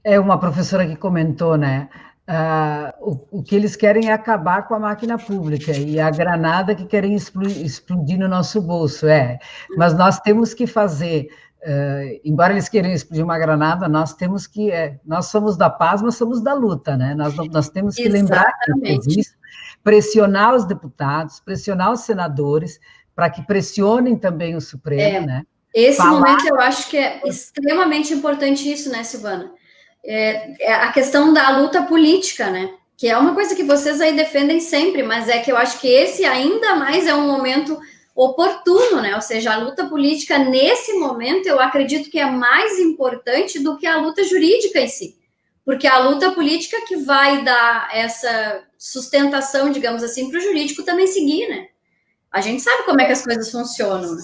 Uma professora que comentou, né? o que eles querem é acabar com a máquina pública e a granada que querem explodir no nosso bolso, Mas nós temos que fazer, embora eles queiram explodir uma granada, nós temos que, nós somos da paz, mas somos da luta, né? Nós temos que lembrar que existe, pressionar os deputados, pressionar os senadores, para que pressionem também o Supremo, né? Esse momento eu acho que é extremamente importante isso, né, Silvana? É a questão da luta política, né? Que é uma coisa que vocês aí defendem sempre, mas é que eu acho que esse ainda mais é um momento oportuno, né? Ou seja, a luta política nesse momento eu acredito que é mais importante do que a luta jurídica em si. Porque a luta política que vai dar essa sustentação, digamos assim, para o jurídico também seguir, né? A gente sabe como é que as coisas funcionam, né?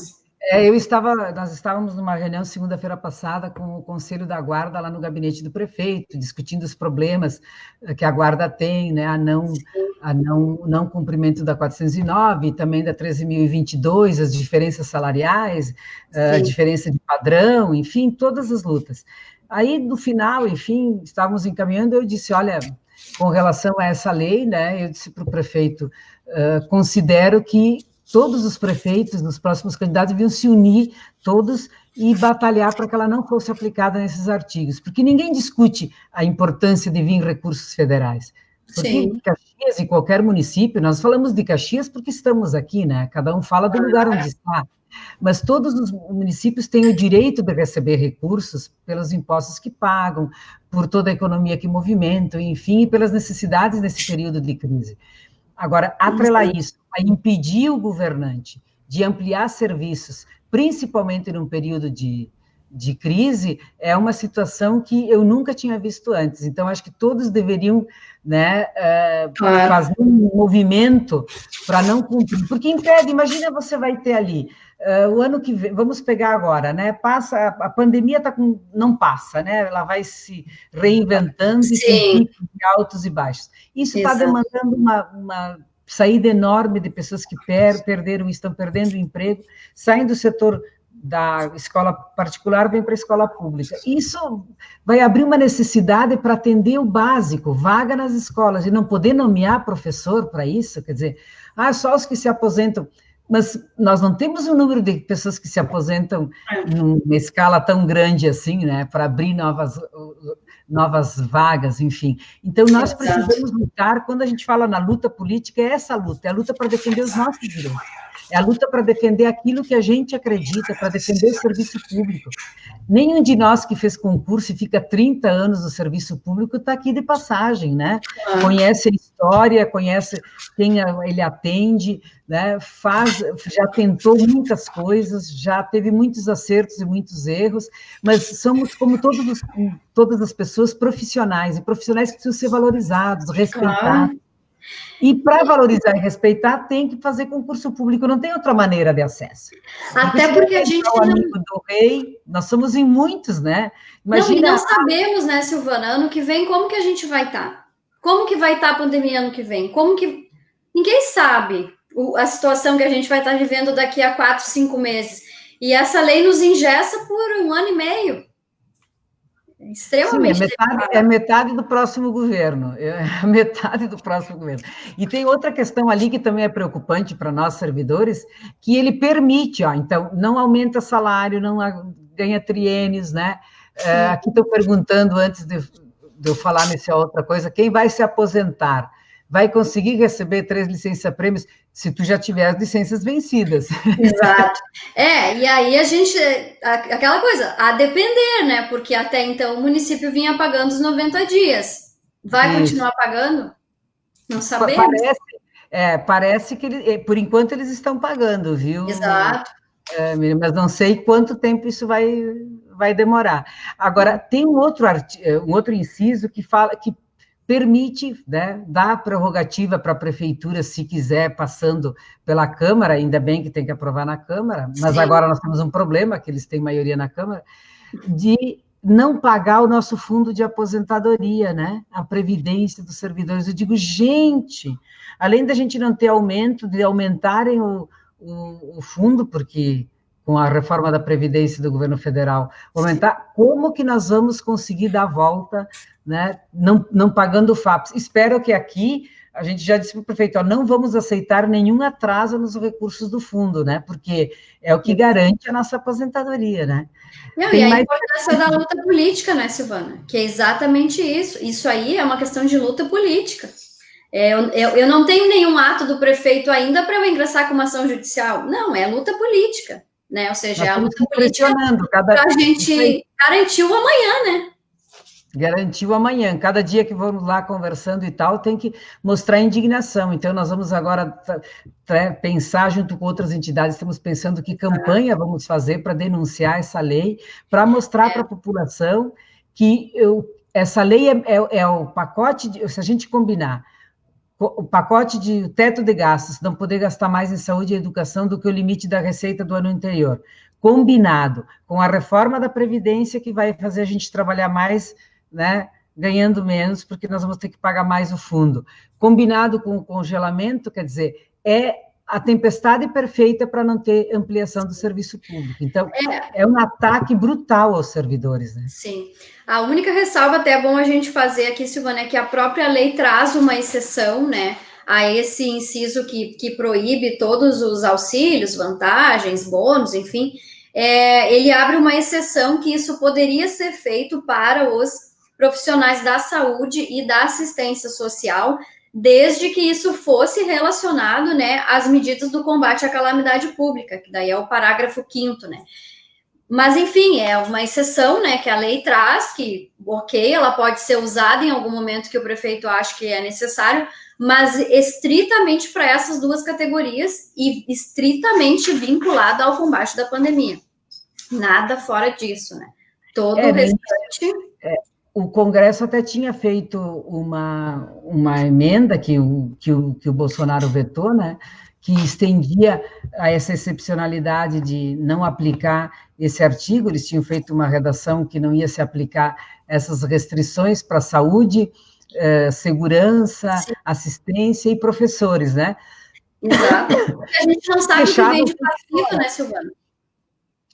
Nós estávamos numa reunião segunda-feira passada com o Conselho da Guarda lá no gabinete do prefeito, discutindo os problemas que a Guarda tem, né, a não cumprimento da 409, também da 13.022, as diferenças salariais, a diferença de padrão, enfim, todas as lutas. Aí, no final, enfim, estávamos encaminhando, eu disse, olha, com relação a essa lei, né, eu disse para o prefeito, considero que todos os prefeitos, nos próximos candidatos, deviam se unir todos e batalhar para que ela não fosse aplicada nesses artigos, porque ninguém discute a importância de vir recursos federais. Porque Caxias, em qualquer município, nós falamos de Caxias porque estamos aqui, né? Cada um fala do lugar onde está, mas todos os municípios têm o direito de receber recursos pelos impostos que pagam, por toda a economia que movimentam, enfim, e pelas necessidades nesse período de crise. Agora, atrelar isso, a impedir o governante de ampliar serviços, principalmente num período de crise, é uma situação que eu nunca tinha visto antes. Então, acho que todos deveriam, né, fazer um movimento para não cumprir. Porque impede, imagina você vai ter ali, o ano que vem, vamos pegar agora, né? Passa, a pandemia não passa, né? Ela vai se reinventando e tem picos de altos e baixos. Isso está demandando uma saída enorme de pessoas que estão perdendo o emprego, saem do setor da escola particular, vem para a escola pública. Isso vai abrir uma necessidade para atender o básico, vaga nas escolas, e não poder nomear professor para isso, quer dizer, só os que se aposentam. Mas nós não temos um número de pessoas que se aposentam numa escala tão grande assim, né, para abrir novas vagas, enfim. Então, nós precisamos lutar, quando a gente fala na luta política, é essa luta, é a luta para defender os nossos direitos, é a luta para defender aquilo que a gente acredita, para defender o serviço público. Nenhum de nós que fez concurso e fica 30 anos no serviço público está aqui de passagem, né? Conhece a história, conhece quem ele atende, né? Já tentou muitas coisas, já teve muitos acertos e muitos erros, mas somos, como todas as pessoas, profissionais, e profissionais que precisam ser valorizados, respeitados. E para valorizar e respeitar, tem que fazer concurso público, não tem outra maneira de acesso. Até porque a gente o amigo do rei, nós somos em muitos, né? Imagina... Não sabemos, né, Silvana, ano que vem, como que a gente vai estar? Como que vai estar a pandemia ano que vem? Ninguém sabe a situação que a gente vai estar vivendo daqui a 4, 5 meses. E essa lei nos engessa por 1 ano e meio. Extremamente. Sim, é metade do próximo governo. É metade do próximo governo. E tem outra questão ali que também é preocupante para nós servidores, que ele permite, então, não aumenta salário, não ganha triênios, né? Aqui estão perguntando, antes de eu falar nessa outra coisa, quem vai se aposentar? Vai conseguir receber 3 licença-prêmios se tu já tiver as licenças vencidas. Exato. E aí a gente... Aquela coisa, a depender, né? Porque até então o município vinha pagando os 90 dias. Vai continuar pagando? Não sabemos. Parece que, por enquanto, eles estão pagando, viu? Exato. Mas não sei quanto tempo isso vai demorar. Agora, tem um outro inciso que fala que permite, né, dar prerrogativa para a prefeitura, se quiser, passando pela Câmara, ainda bem que tem que aprovar na Câmara, mas agora nós temos um problema, que eles têm maioria na Câmara, de não pagar o nosso fundo de aposentadoria, né, a previdência dos servidores. Eu digo, gente, além da gente não ter aumento, de aumentarem o fundo, porque com a reforma da Previdência do governo federal, aumentar, como que nós vamos conseguir dar a volta, né, não pagando o FAPES? Espero que aqui, a gente já disse para o prefeito, ó, não vamos aceitar nenhum atraso nos recursos do fundo, né, porque é o que garante a nossa aposentadoria, né? Não, e a importância da luta política, né, Silvana? Que é exatamente isso. Isso aí é uma questão de luta política. Eu não tenho nenhum ato do prefeito ainda para eu ingressar com uma ação judicial. Não, é luta política, né? Ou seja, é a luta política para a gente garantir o amanhã, né? Garantiu amanhã. Cada dia que vamos lá conversando e tal, tem que mostrar indignação. Então, nós vamos agora pensar junto com outras entidades, estamos pensando que campanha vamos fazer para denunciar essa lei, para mostrar para a população que essa lei é o pacote, se a gente combinar, o pacote de teto de gastos, não poder gastar mais em saúde e educação do que o limite da receita do ano anterior, combinado com a reforma da Previdência, que vai fazer a gente trabalhar mais, né, ganhando menos, porque nós vamos ter que pagar mais o fundo. Combinado com o congelamento, quer dizer, é a tempestade perfeita para não ter ampliação do serviço público. Então, é um ataque brutal aos servidores, né? Sim. A única ressalva, até é bom a gente fazer aqui, Silvana, é que a própria lei traz uma exceção, né, a esse inciso que proíbe todos os auxílios, vantagens, bônus, enfim, ele abre uma exceção que isso poderia ser feito para os profissionais da saúde e da assistência social, desde que isso fosse relacionado, né, às medidas do combate à calamidade pública, que daí é o parágrafo 5º, né. Mas, enfim, é uma exceção, né, que a lei traz, que, ok, ela pode ser usada em algum momento que o prefeito acha que é necessário, mas estritamente para essas duas categorias e estritamente vinculada ao combate da pandemia. Nada fora disso, né? Todo o restante... O Congresso até tinha feito uma emenda que o Bolsonaro vetou, né, que estendia a essa excepcionalidade de não aplicar esse artigo. Eles tinham feito uma redação que não ia se aplicar essas restrições para saúde, segurança, sim, assistência e professores, né? Exato. Porque a gente não sabe o que vem de passivo, né, Silvana?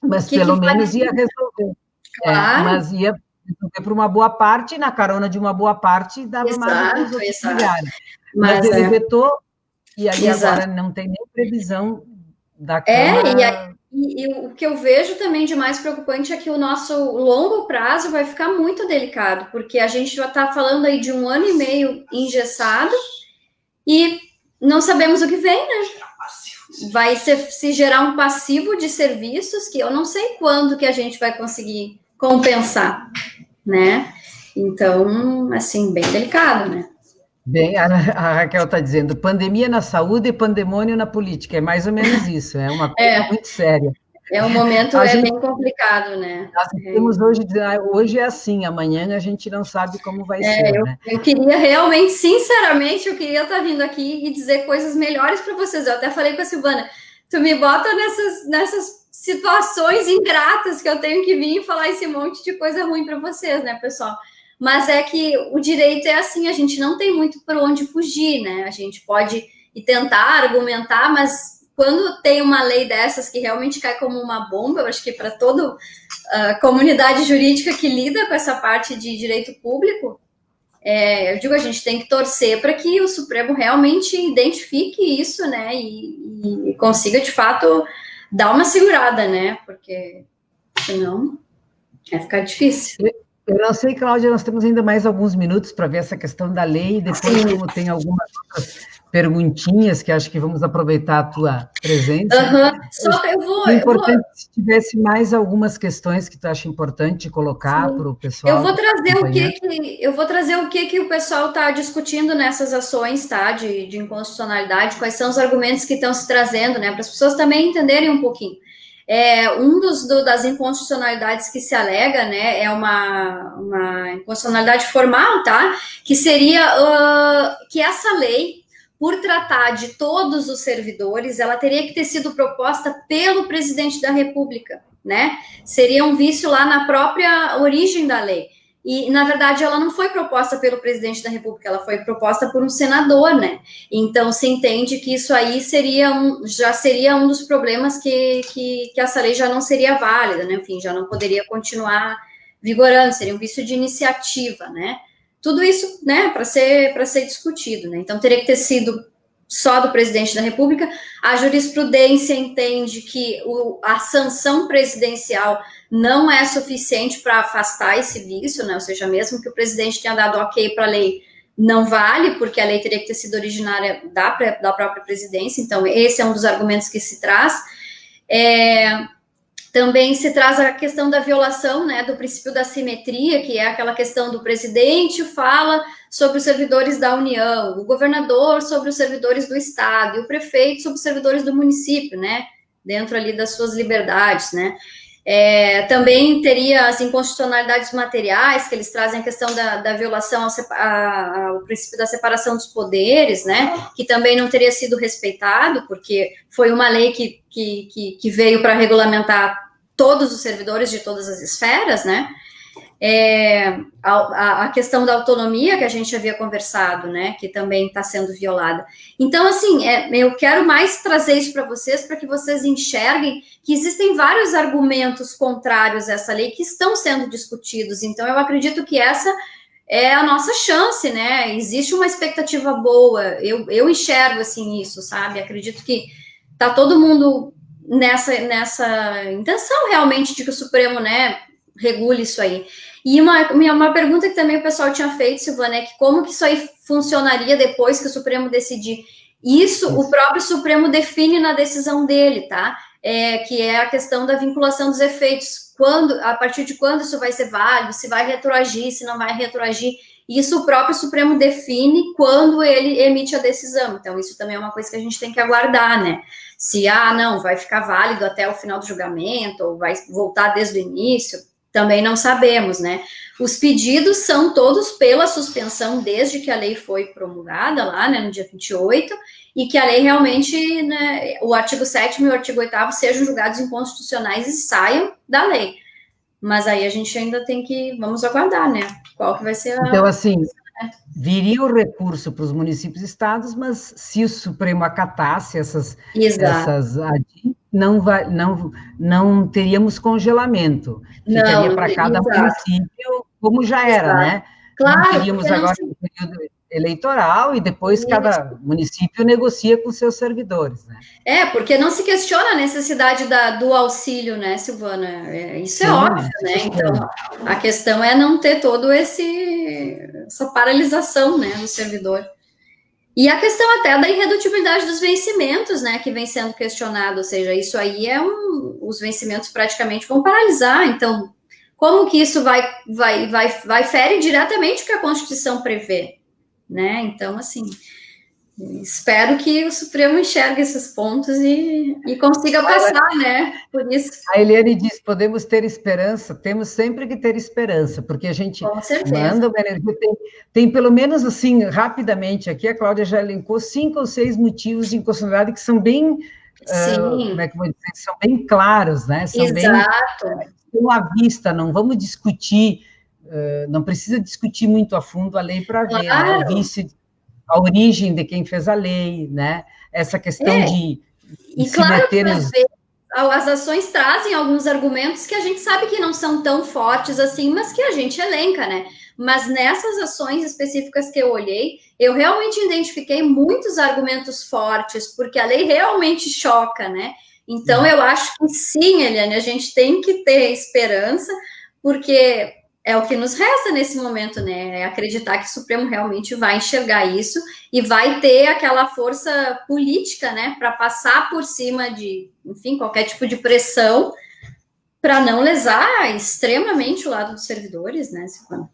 Mas pelo menos ia resolver. Claro. Mas ia para uma boa parte, e na carona de uma boa parte, dava mais para os outros ligarem. Mas ele vetou, e aí agora não tem nem previsão da Câmara... E o que eu vejo também de mais preocupante é que o nosso longo prazo vai ficar muito delicado, porque a gente já está falando aí de 1 ano e meio engessado, e não sabemos o que vem, né? Vai se gerar um passivo de serviços que eu não sei quando que a gente vai conseguir compensar, né? Então, assim, bem delicado, né? Bem, a Raquel está dizendo, pandemia na saúde e pandemônio na política, é mais ou menos isso, é uma coisa muito séria. É um momento bem complicado, né? Nós temos hoje é assim, amanhã a gente não sabe como vai ser, né? Eu queria realmente, sinceramente, eu queria estar vindo aqui e dizer coisas melhores para vocês. Eu até falei com a Silvana, tu me bota nessas situações ingratas que eu tenho que vir e falar esse monte de coisa ruim para vocês, né, pessoal? Mas é que o direito é assim, a gente não tem muito por onde fugir, né? A gente pode tentar argumentar, mas quando tem uma lei dessas que realmente cai como uma bomba, eu acho que para toda a comunidade jurídica que lida com essa parte de direito público, eu digo, a gente tem que torcer para que o Supremo realmente identifique isso, né? E consiga, de fato, dar uma segurada, né? Porque senão vai ficar difícil. Eu não sei, Cláudia, nós temos ainda mais alguns minutos para ver essa questão da lei, e depois, como tem algumas outras perguntinhas, que acho que vamos aproveitar a tua presença. Só que eu vou... É importante se tivesse mais algumas questões que tu acha importante colocar para o pessoal. Eu vou trazer o que o pessoal está discutindo nessas ações, tá? De inconstitucionalidade, quais são os argumentos que estão se trazendo, né? Para as pessoas também entenderem um pouquinho. Das inconstitucionalidades que se alega, né, é uma inconstitucionalidade formal, tá? Que seria que essa lei, por tratar de todos os servidores, ela teria que ter sido proposta pelo presidente da República, né? Seria um vício lá na própria origem da lei. e, na verdade, ela não foi proposta pelo presidente da República, ela foi proposta por um senador, né? Então, se entende que isso aí já seria um dos problemas que essa lei já não seria válida, né? Enfim, já não poderia continuar vigorando, seria um vício de iniciativa, né? Tudo isso, né, para ser discutido, né? Então, teria que ter sido só do presidente da República. A jurisprudência entende que a sanção presidencial não é suficiente para afastar esse vício, né? Ou seja, mesmo que o presidente tenha dado ok para a lei, não vale, porque a lei teria que ter sido originária da própria presidência. Então, esse é um dos argumentos que se traz. Também se traz a questão da violação, né, do princípio da simetria, que é aquela questão do presidente fala sobre os servidores da União, o governador sobre os servidores do Estado, e o prefeito sobre os servidores do município, né, dentro ali das suas liberdades, né. Também teria as inconstitucionalidades materiais, que eles trazem a questão da violação ao princípio da separação dos poderes, né, que também não teria sido respeitado, porque foi uma lei que veio para regulamentar todos os servidores de todas as esferas, né, a questão da autonomia que a gente havia conversado, né, que também está sendo violada. Então, assim, eu quero mais trazer isso para vocês, para que vocês enxerguem que existem vários argumentos contrários a essa lei que estão sendo discutidos. Então, eu acredito que essa é a nossa chance, né? Existe uma expectativa boa. Eu enxergo assim isso, sabe? Acredito que tá todo mundo nessa intenção realmente de que o Supremo, né, regule isso aí. E uma pergunta que também o pessoal tinha feito, Silvana, é que como que isso aí funcionaria depois que o Supremo decidir? Isso o próprio Supremo define na decisão dele, tá? Que é a questão da vinculação dos efeitos. A partir de quando isso vai ser válido, se vai retroagir, se não vai retroagir. Isso o próprio Supremo define quando ele emite a decisão. Então, isso também é uma coisa que a gente tem que aguardar, né? Se, não, vai ficar válido até o final do julgamento, ou vai voltar desde o início, também não sabemos, né? Os pedidos são todos pela suspensão desde que a lei foi promulgada lá, né, no dia 28, e que a lei realmente, né, o artigo 7º e o artigo 8º sejam julgados inconstitucionais e saiam da lei. Mas aí a gente ainda vamos aguardar, né? Qual que vai ser a... Então, assim, viria o recurso para os municípios e estados, mas se o Supremo acatasse não teríamos congelamento. Ficaria para cada município, como já era, né? Claro, não teríamos agora um período eleitoral e depois cada município negocia com seus servidores, né? Porque não se questiona a necessidade do auxílio, né, Silvana? Isso é óbvio, né? Então, a questão é não ter todo essa paralisação, né, do servidor. E a questão até da irredutibilidade dos vencimentos, né, que vem sendo questionado, ou seja, isso aí os vencimentos praticamente vão paralisar, então, como que isso vai fere diretamente o que a Constituição prevê, né, então, assim, espero que o Supremo enxergue esses pontos e consiga passar, né, por isso. A Eliane diz, podemos ter esperança, temos sempre que ter esperança, porque a gente manda uma energia, tem pelo menos assim, rapidamente, aqui a Cláudia já elencou 5 ou 6 motivos de inconstitucionalidade que são bem, como é que eu vou dizer, são bem claros, né, são bem à vista, não vamos discutir, não precisa discutir muito a fundo a lei para ver, né, o vício, a origem de quem fez a lei, né, essa questão de se meter nos... As ações trazem alguns argumentos que a gente sabe que não são tão fortes assim, mas que a gente elenca, né? Mas nessas ações específicas que eu olhei, eu realmente identifiquei muitos argumentos fortes, porque a lei realmente choca, né? Então, eu acho que sim, Eliane, a gente tem que ter esperança, porque é o que nos resta nesse momento, né? É acreditar que o Supremo realmente vai enxergar isso e vai ter aquela força política, né, para passar por cima de, enfim, qualquer tipo de pressão para não lesar extremamente o lado dos servidores, né, Silvana?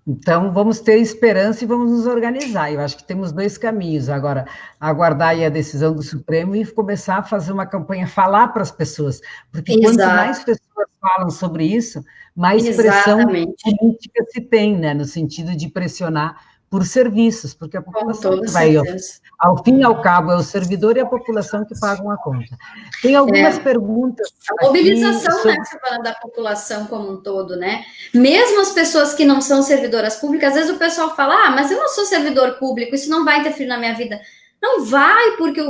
Então, vamos ter esperança e vamos nos organizar. Eu acho que temos 2 caminhos. Agora, aguardar aí a decisão do Supremo e começar a fazer uma campanha, falar para as pessoas. Porque quanto mais pessoas falam sobre isso, mais pressão política se tem, né? No sentido de pressionar por serviços, porque a Com população toda que vai, certeza. ao fim e ao cabo, é o servidor e a população que pagam a conta. Tem algumas perguntas A aqui mobilização, né, sobre... Silvana, da população como um todo, né? Mesmo as pessoas que não são servidoras públicas, às vezes o pessoal fala, mas eu não sou servidor público, isso não vai interferir na minha vida. Não vai, porque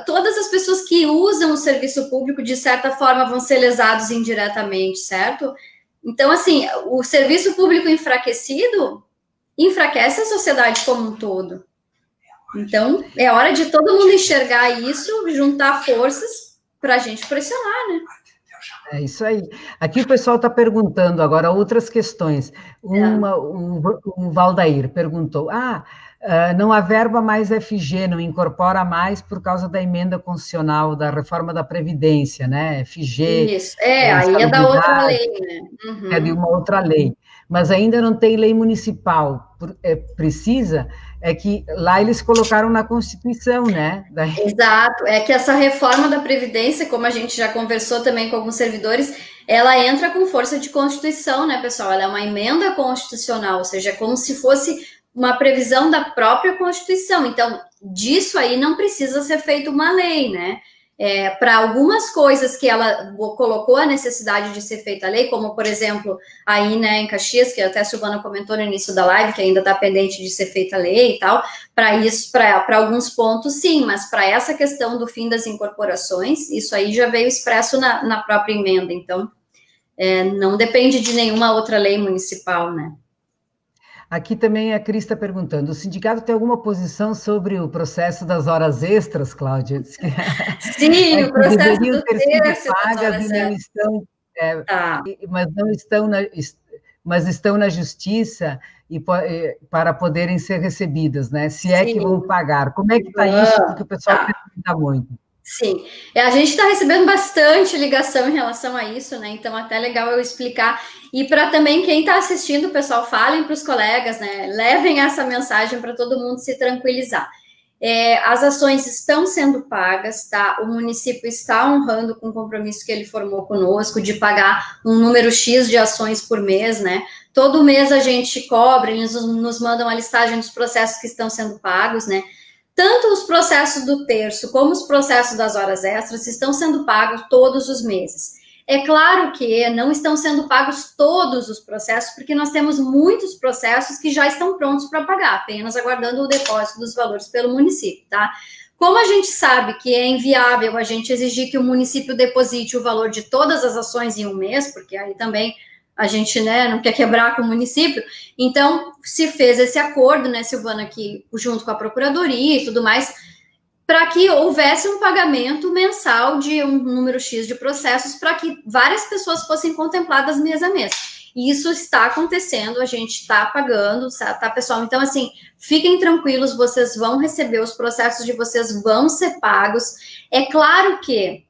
todas as pessoas que usam o serviço público, de certa forma, vão ser lesados indiretamente, certo? Então, assim, o serviço público enfraquecido enfraquece a sociedade como um todo. Então, é hora de todo mundo enxergar isso, juntar forças para a gente pressionar, né? É isso aí. Aqui o pessoal está perguntando agora outras questões. O Valdair perguntou: não há verba mais FG, não incorpora mais por causa da emenda constitucional da reforma da Previdência, né? FG, Isso. Aí é da outra insalubridade, lei, né? é de uma outra lei. Mas ainda não tem lei municipal. Precisa, é que lá eles colocaram na Constituição, né? Exato. É que essa reforma da Previdência, como a gente já conversou também com alguns servidores, ela entra com força de Constituição, né, pessoal? Ela é uma emenda constitucional, ou seja, é como se fosse uma previsão da própria Constituição. Então, disso aí não precisa ser feita uma lei, né? Para algumas coisas que ela colocou a necessidade de ser feita a lei, como, por exemplo, aí, né, em Caxias, que até a Silvana comentou no início da live, que ainda está pendente de ser feita a lei e tal, para isso, para alguns pontos, sim, mas para essa questão do fim das incorporações, isso aí já veio expresso na própria emenda, então não depende de nenhuma outra lei municipal, né? Aqui também a Cris está perguntando: o sindicato tem alguma posição sobre o processo das horas extras, Cláudia? Diz que, Sim, o que processo deveriam do ter sido terço das pagas e horas não extras. estão, Tá. mas não estão mas estão na justiça para poderem ser recebidas, né? Se é que vão Sim, pagar. Como é que está isso? Porque o vamos, pessoal tá. pergunta muito. Sim, a gente está recebendo bastante ligação em relação a isso, né? Então, até legal eu explicar. E para também quem está assistindo, pessoal, falem para os colegas, né? Levem essa mensagem para todo mundo se tranquilizar. As ações estão sendo pagas, tá? O município está honrando com o compromisso que ele formou conosco de pagar um número X de ações por mês, né? Todo mês a gente cobra, eles nos mandam a listagem dos processos que estão sendo pagos, né? Tanto os processos do terço como os processos das horas extras estão sendo pagos todos os meses. É claro que não estão sendo pagos todos os processos, porque nós temos muitos processos que já estão prontos para pagar, apenas aguardando o depósito dos valores pelo município, tá? Como a gente sabe que é inviável a gente exigir que o município deposite o valor de todas as ações em um mês, porque aí também a gente, né, não quer quebrar com o município, então se fez esse acordo, né, Silvana, aqui junto com a Procuradoria e tudo mais, para que houvesse um pagamento mensal de um número X de processos para que várias pessoas fossem contempladas mês a mês. E isso está acontecendo, a gente está pagando, tá, pessoal? Então, assim, fiquem tranquilos, vocês vão receber, os processos de vocês vão ser pagos. É claro que,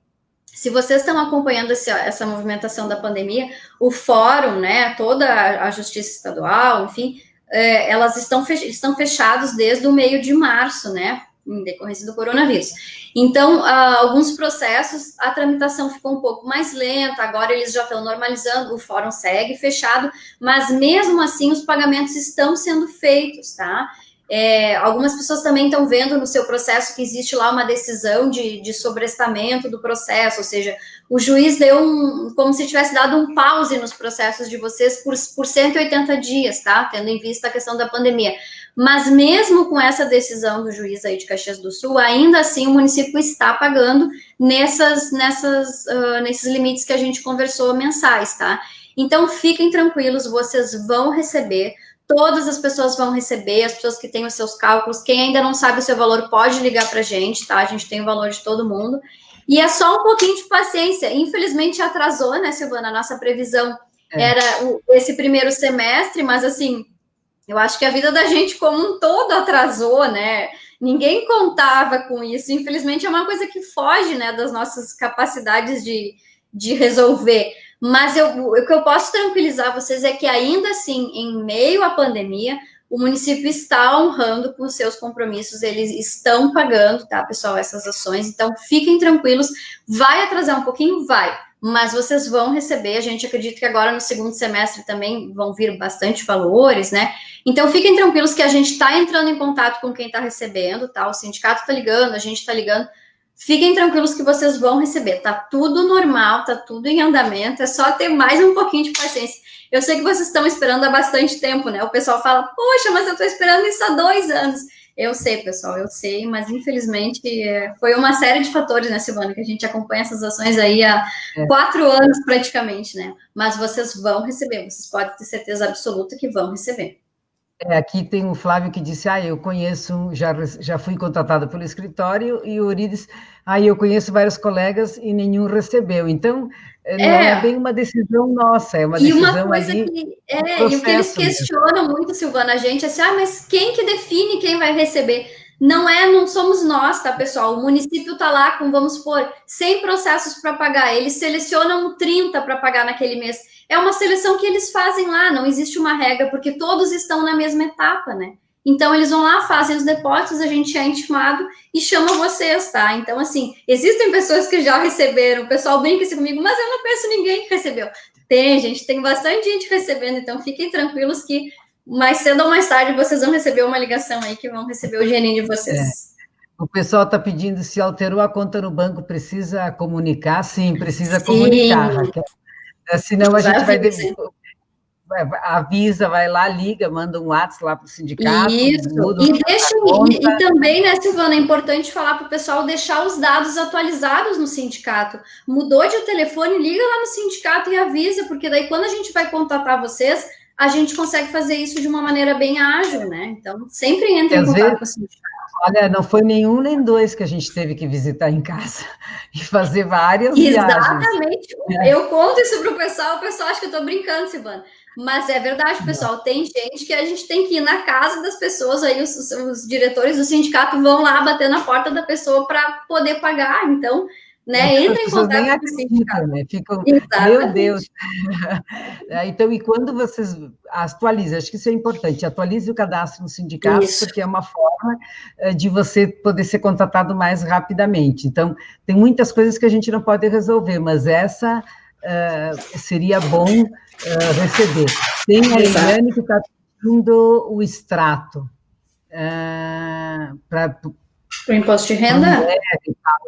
se vocês estão acompanhando essa movimentação da pandemia, o fórum, né, toda a justiça estadual, enfim, elas estão fechados desde o meio de março, né, em decorrência do coronavírus. Então, alguns processos, a tramitação ficou um pouco mais lenta, agora eles já estão normalizando, o fórum segue fechado, mas mesmo assim os pagamentos estão sendo feitos, tá? Algumas pessoas também estão vendo no seu processo que existe lá uma decisão de sobrestamento do processo, ou seja, o juiz deu como se tivesse dado um pause nos processos de vocês por 180 dias, tá? Tendo em vista a questão da pandemia. Mas mesmo com essa decisão do juiz aí de Caxias do Sul, ainda assim o município está pagando nesses limites que a gente conversou mensais, tá? Então fiquem tranquilos, vocês vão receber. Todas as pessoas vão receber, as pessoas que têm os seus cálculos. Quem ainda não sabe o seu valor pode ligar para a gente, tá? A gente tem o valor de todo mundo. E é só um pouquinho de paciência. Infelizmente atrasou, né, Silvana? A nossa previsão era esse primeiro semestre, mas assim, eu acho que a vida da gente como um todo atrasou, né? Ninguém contava com isso. Infelizmente é uma coisa que foge, né, das nossas capacidades de resolver. Mas o que eu posso tranquilizar vocês é que ainda assim, em meio à pandemia, o município está honrando com os seus compromissos, eles estão pagando, tá, pessoal, essas ações, então fiquem tranquilos, vai atrasar um pouquinho? Vai, mas vocês vão receber, a gente acredita que agora no segundo semestre também vão vir bastante valores, né? Então fiquem tranquilos que a gente está entrando em contato com quem está recebendo, tá? O sindicato está ligando, a gente está ligando. Fiquem tranquilos que vocês vão receber, tá tudo normal, tá tudo em andamento, é só ter mais um pouquinho de paciência. Eu sei que vocês estão esperando há bastante tempo, né? O pessoal fala, poxa, mas eu estou esperando isso há 2 anos. Eu sei, pessoal, eu sei, mas infelizmente foi uma série de fatores, né, Silvana, que a gente acompanha essas ações aí há 4 anos praticamente, né? Mas vocês vão receber, vocês podem ter certeza absoluta que vão receber. Aqui tem o Flávio que disse, eu conheço, já fui contratado pelo escritório, e o Eurides, eu conheço vários colegas e nenhum recebeu. Então, não é bem uma decisão nossa, é uma decisão ali e o que eles questionam muito, Silvana, a gente é assim, mas quem que define quem vai receber? Não somos nós, tá, pessoal? O município tá lá com, vamos supor, 100 processos para pagar, eles selecionam 30 para pagar naquele mês. É uma seleção que eles fazem lá, não existe uma regra, porque todos estão na mesma etapa, né? Então, eles vão lá, fazem os depósitos, a gente é intimado e chama vocês, tá? Então, assim, existem pessoas que já receberam, o pessoal brinca assim comigo, mas eu não conheço ninguém que recebeu. Tem, gente, tem bastante gente recebendo, então fiquem tranquilos que mais cedo ou mais tarde vocês vão receber uma ligação aí que vão receber o dinheirinho de vocês. O pessoal está pedindo se alterou a conta no banco, precisa comunicar? Sim, precisa comunicar, Raquel. Senão a gente vai avisa, vai lá, liga, manda um WhatsApp lá para o sindicato. Isso, e também, né, Silvana, é importante falar para o pessoal deixar os dados atualizados no sindicato. Mudou de telefone, liga lá no sindicato e avisa, porque daí quando a gente vai contatar vocês, a gente consegue fazer isso de uma maneira bem ágil, né? Então, sempre entre em contato com o sindicato. Olha, não foi nenhum nem dois que a gente teve que visitar em casa e fazer várias viagens. Exatamente. Eu conto isso para o pessoal acha que eu estou brincando, Silvana. Mas é verdade, pessoal, tem gente que a gente tem que ir na casa das pessoas, aí os diretores do sindicato vão lá bater na porta da pessoa para poder pagar, então, né, entra em contato com o sindicato. Né? Ficam, meu Deus! Então, e quando vocês atualizam, acho que isso é importante, atualize o cadastro no sindicato, porque é uma forma de você poder ser contratado mais rapidamente. Então, tem muitas coisas que a gente não pode resolver, mas essa seria bom receber. Tem a Eliane que está pedindo o extrato para o imposto de renda?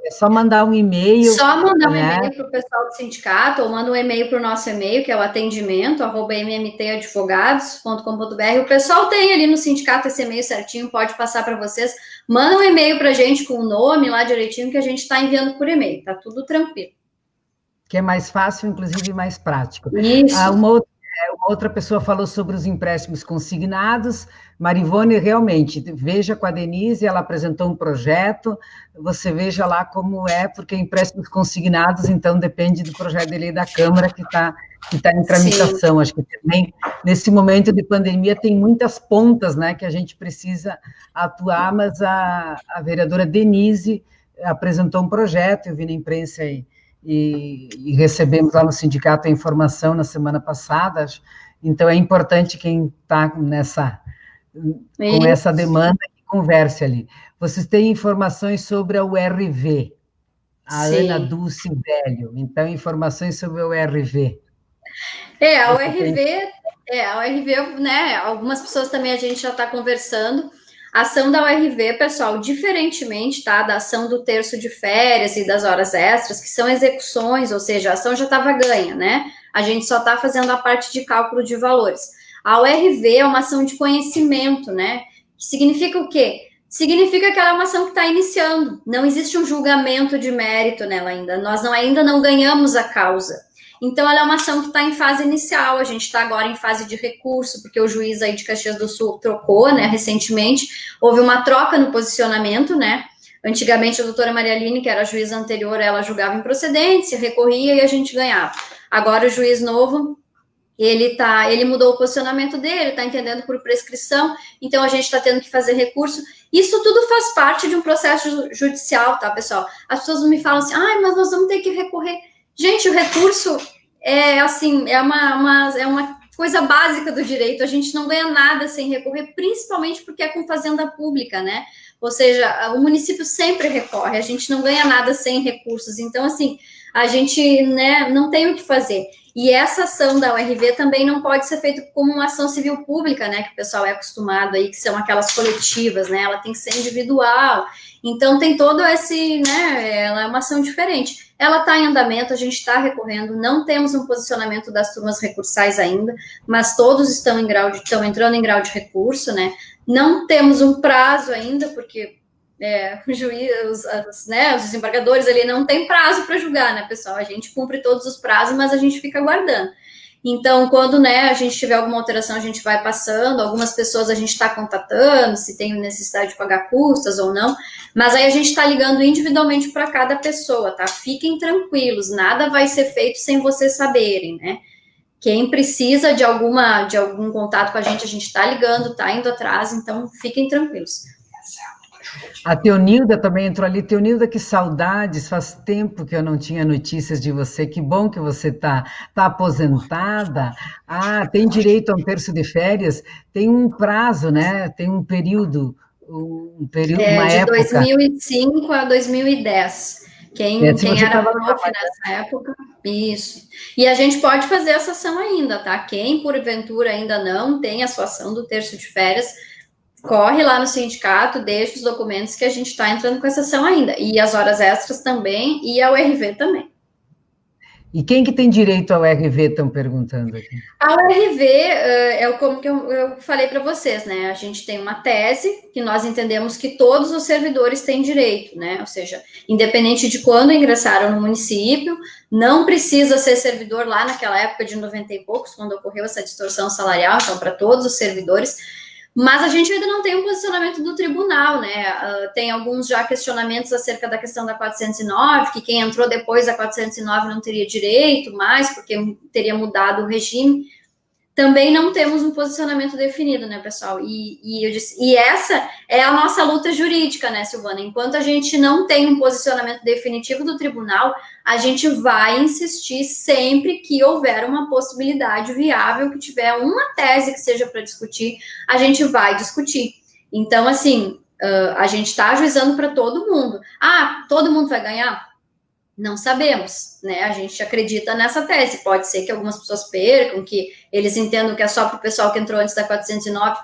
É só mandar um e-mail. Só mandar um e-mail para o pessoal do sindicato, ou manda um e-mail para o nosso e-mail, que é o atendimento@mmtadvogados.com.br. O pessoal tem ali no sindicato esse e-mail certinho, pode passar para vocês. Manda um e-mail para a gente com o nome lá direitinho, que a gente está enviando por e-mail, tá tudo tranquilo. Que é mais fácil, inclusive mais prático. Isso. Uma outra pessoa falou sobre os empréstimos consignados. Marivone, realmente, veja com a Denise, ela apresentou um projeto, você veja lá como é, porque empréstimos consignados, então, depende do projeto de lei da Câmara que tá em tramitação. Sim. Acho que também, nesse momento de pandemia, tem muitas pontas, né, que a gente precisa atuar, mas a vereadora Denise apresentou um projeto, eu vi na imprensa aí, e recebemos lá no sindicato a informação na semana passada, então é importante quem está com essa demanda que converse ali. Vocês têm informações sobre a URV, a Sim. Ana Dulce Velho, então informações sobre a URV. A URV, né, algumas pessoas também a gente já está conversando. A ação da URV, pessoal, diferentemente, tá, da ação do terço de férias e das horas extras, que são execuções, ou seja, a ação já estava ganha, né? A gente só está fazendo a parte de cálculo de valores. A URV é uma ação de conhecimento, né? Que significa o quê? Significa que ela é uma ação que está iniciando. Não existe um julgamento de mérito nela ainda. Nós ainda não ganhamos a causa. Então, ela é uma ação que está em fase inicial, a gente está agora em fase de recurso, porque o juiz aí de Caxias do Sul trocou, né, recentemente, houve uma troca no posicionamento, né, antigamente a doutora Maria Aline, que era a juíza anterior, ela julgava improcedência, recorria e a gente ganhava. Agora o juiz novo, ele mudou o posicionamento dele, está entendendo por prescrição, então a gente está tendo que fazer recurso. Isso tudo faz parte de um processo judicial, tá, pessoal? As pessoas me falam assim, mas nós vamos ter que recorrer. Gente, o recurso é uma coisa básica do direito, a gente não ganha nada sem recorrer, principalmente porque é com fazenda pública, né? Ou seja, o município sempre recorre, a gente não ganha nada sem recursos. Então, assim, a gente, né, não tem o que fazer. E essa ação da URV também não pode ser feita como uma ação civil pública, né, que o pessoal é acostumado aí, que são aquelas coletivas, né, ela tem que ser individual. Então tem todo esse, né, ela é uma ação diferente. Ela está em andamento, a gente está recorrendo, não temos um posicionamento das turmas recursais ainda, mas todos estão entrando em grau de recurso, né? Não temos um prazo ainda, porque o juiz, os desembargadores ali não tem prazo para julgar, né, pessoal? A gente cumpre todos os prazos, mas a gente fica aguardando. Então, quando, né, a gente tiver alguma alteração, a gente vai passando. Algumas pessoas a gente está contatando, se tem necessidade de pagar custas ou não. Mas aí a gente está ligando individualmente para cada pessoa, tá? Fiquem tranquilos, nada vai ser feito sem vocês saberem, né? Quem precisa de algum contato com a gente está ligando, está indo atrás, então fiquem tranquilos. A Teonilda também entrou ali. Teonilda, que saudades, faz tempo que eu não tinha notícias de você, que bom que você está aposentada. Ah, tem direito a um terço de férias, tem um prazo, né? Tem um período, uma de época. 2005 a 2010. Quem era prof nessa época, isso. E a gente pode fazer essa ação ainda, tá? Quem, porventura, ainda não tem a sua ação do terço de férias, corre lá no sindicato, deixa os documentos que a gente está entrando com essa ação ainda. E as horas extras também, e a URV também. E quem que tem direito ao RV, estão perguntando aqui? A URV é como que eu falei para vocês, né? A gente tem uma tese que nós entendemos que todos os servidores têm direito, né? Ou seja, independente de quando ingressaram no município, não precisa ser servidor lá naquela época de 90 e poucos, quando ocorreu essa distorção salarial, então para todos os servidores. Mas a gente ainda não tem um posicionamento do tribunal, né? Tem alguns já questionamentos acerca da questão da 409, que quem entrou depois da 409 não teria direito mais, porque teria mudado o regime. Também não temos um posicionamento definido, né, pessoal? E essa é a nossa luta jurídica, né, Silvana? Enquanto a gente não tem um posicionamento definitivo do tribunal, a gente vai insistir sempre que houver uma possibilidade viável, que tiver uma tese que seja para discutir, a gente vai discutir. Então, assim, a gente está ajuizando para todo mundo. Ah, todo mundo vai ganhar? Não sabemos, né? A gente acredita nessa tese. Pode ser que algumas pessoas percam, que eles entendam que é só para o pessoal que entrou antes da 409.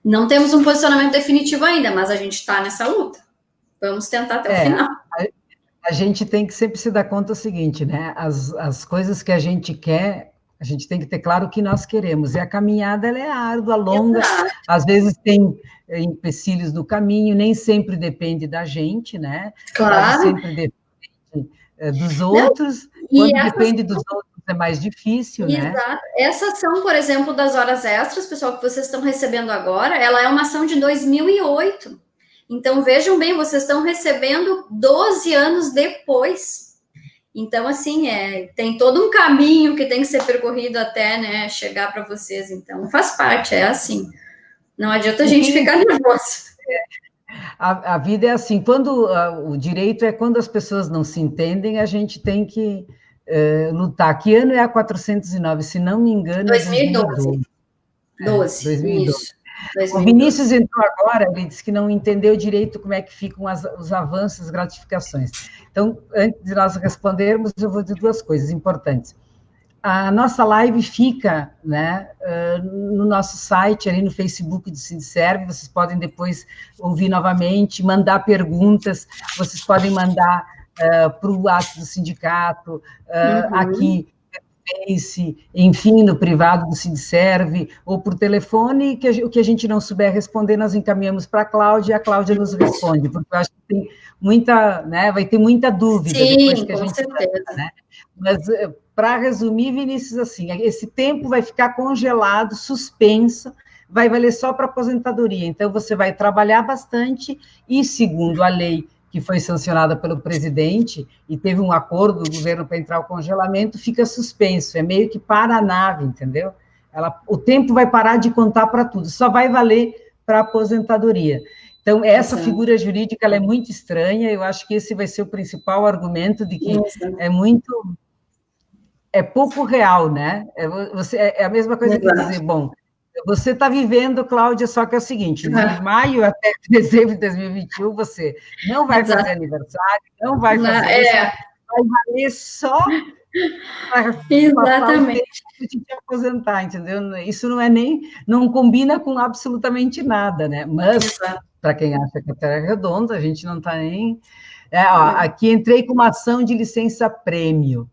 Não temos um posicionamento definitivo ainda, mas a gente está nessa luta. Vamos tentar até o final. A gente tem que sempre se dar conta do seguinte, né? As coisas que a gente quer, a gente tem que ter claro o que nós queremos. E a caminhada, ela é árdua, longa. Exato. Às vezes tem empecilhos no caminho, nem sempre depende da gente, né? Claro. Sempre depende dos outros. Quando depende dos outros é mais difícil, né? Exato. Essa ação, por exemplo, das horas extras, pessoal, que vocês estão recebendo agora, ela é uma ação de 2008. Então, vejam bem, vocês estão recebendo 12 anos depois. Então, assim, tem todo um caminho que tem que ser percorrido até, né, chegar para vocês. Então, faz parte, é assim. Não adianta a gente ficar nervoso. A vida é assim, quando o direito é quando as pessoas não se entendem, a gente tem que lutar. Que ano é a 409? Se não me engano, 2012. 2012. Isso. 2012. O Vinícius entrou agora, ele disse que não entendeu direito como é que ficam os avanços, as gratificações. Então, antes de nós respondermos, eu vou dizer duas coisas importantes. A nossa live fica, né, no nosso site, ali no Facebook do Sindserv, vocês podem depois ouvir novamente, mandar perguntas, vocês podem mandar para o WhatsApp do sindicato, aqui no Face, enfim, no privado do Sindserv, ou por telefone, o que a gente não souber responder, nós encaminhamos para a Cláudia, e a Cláudia nos responde, porque eu acho que tem muita, né, vai ter muita dúvida. Sim, depois que a com gente certeza. Fala, né? Mas, para resumir, Vinícius, assim, esse tempo vai ficar congelado, suspenso, vai valer só para aposentadoria. Então, você vai trabalhar bastante e, segundo a lei que foi sancionada pelo presidente e teve um acordo do governo para entrar o congelamento, fica suspenso, é meio que para a nave, entendeu? O tempo vai parar de contar para tudo, só vai valer para a aposentadoria. Então, essa figura jurídica ela é muito estranha, eu acho que esse vai ser o principal argumento de que é pouco real, né? É a mesma coisa que dizer, bom, você está vivendo, Cláudia, só que é o seguinte, de maio até dezembro de 2021, você não vai fazer aniversário, não vai fazer isso, vai valer só para passar o tempo de te aposentar, entendeu? Isso não combina com absolutamente nada, né? Mas, para quem acha que a Terra é redonda, a gente não está nem... aqui entrei com uma ação de licença-prêmio,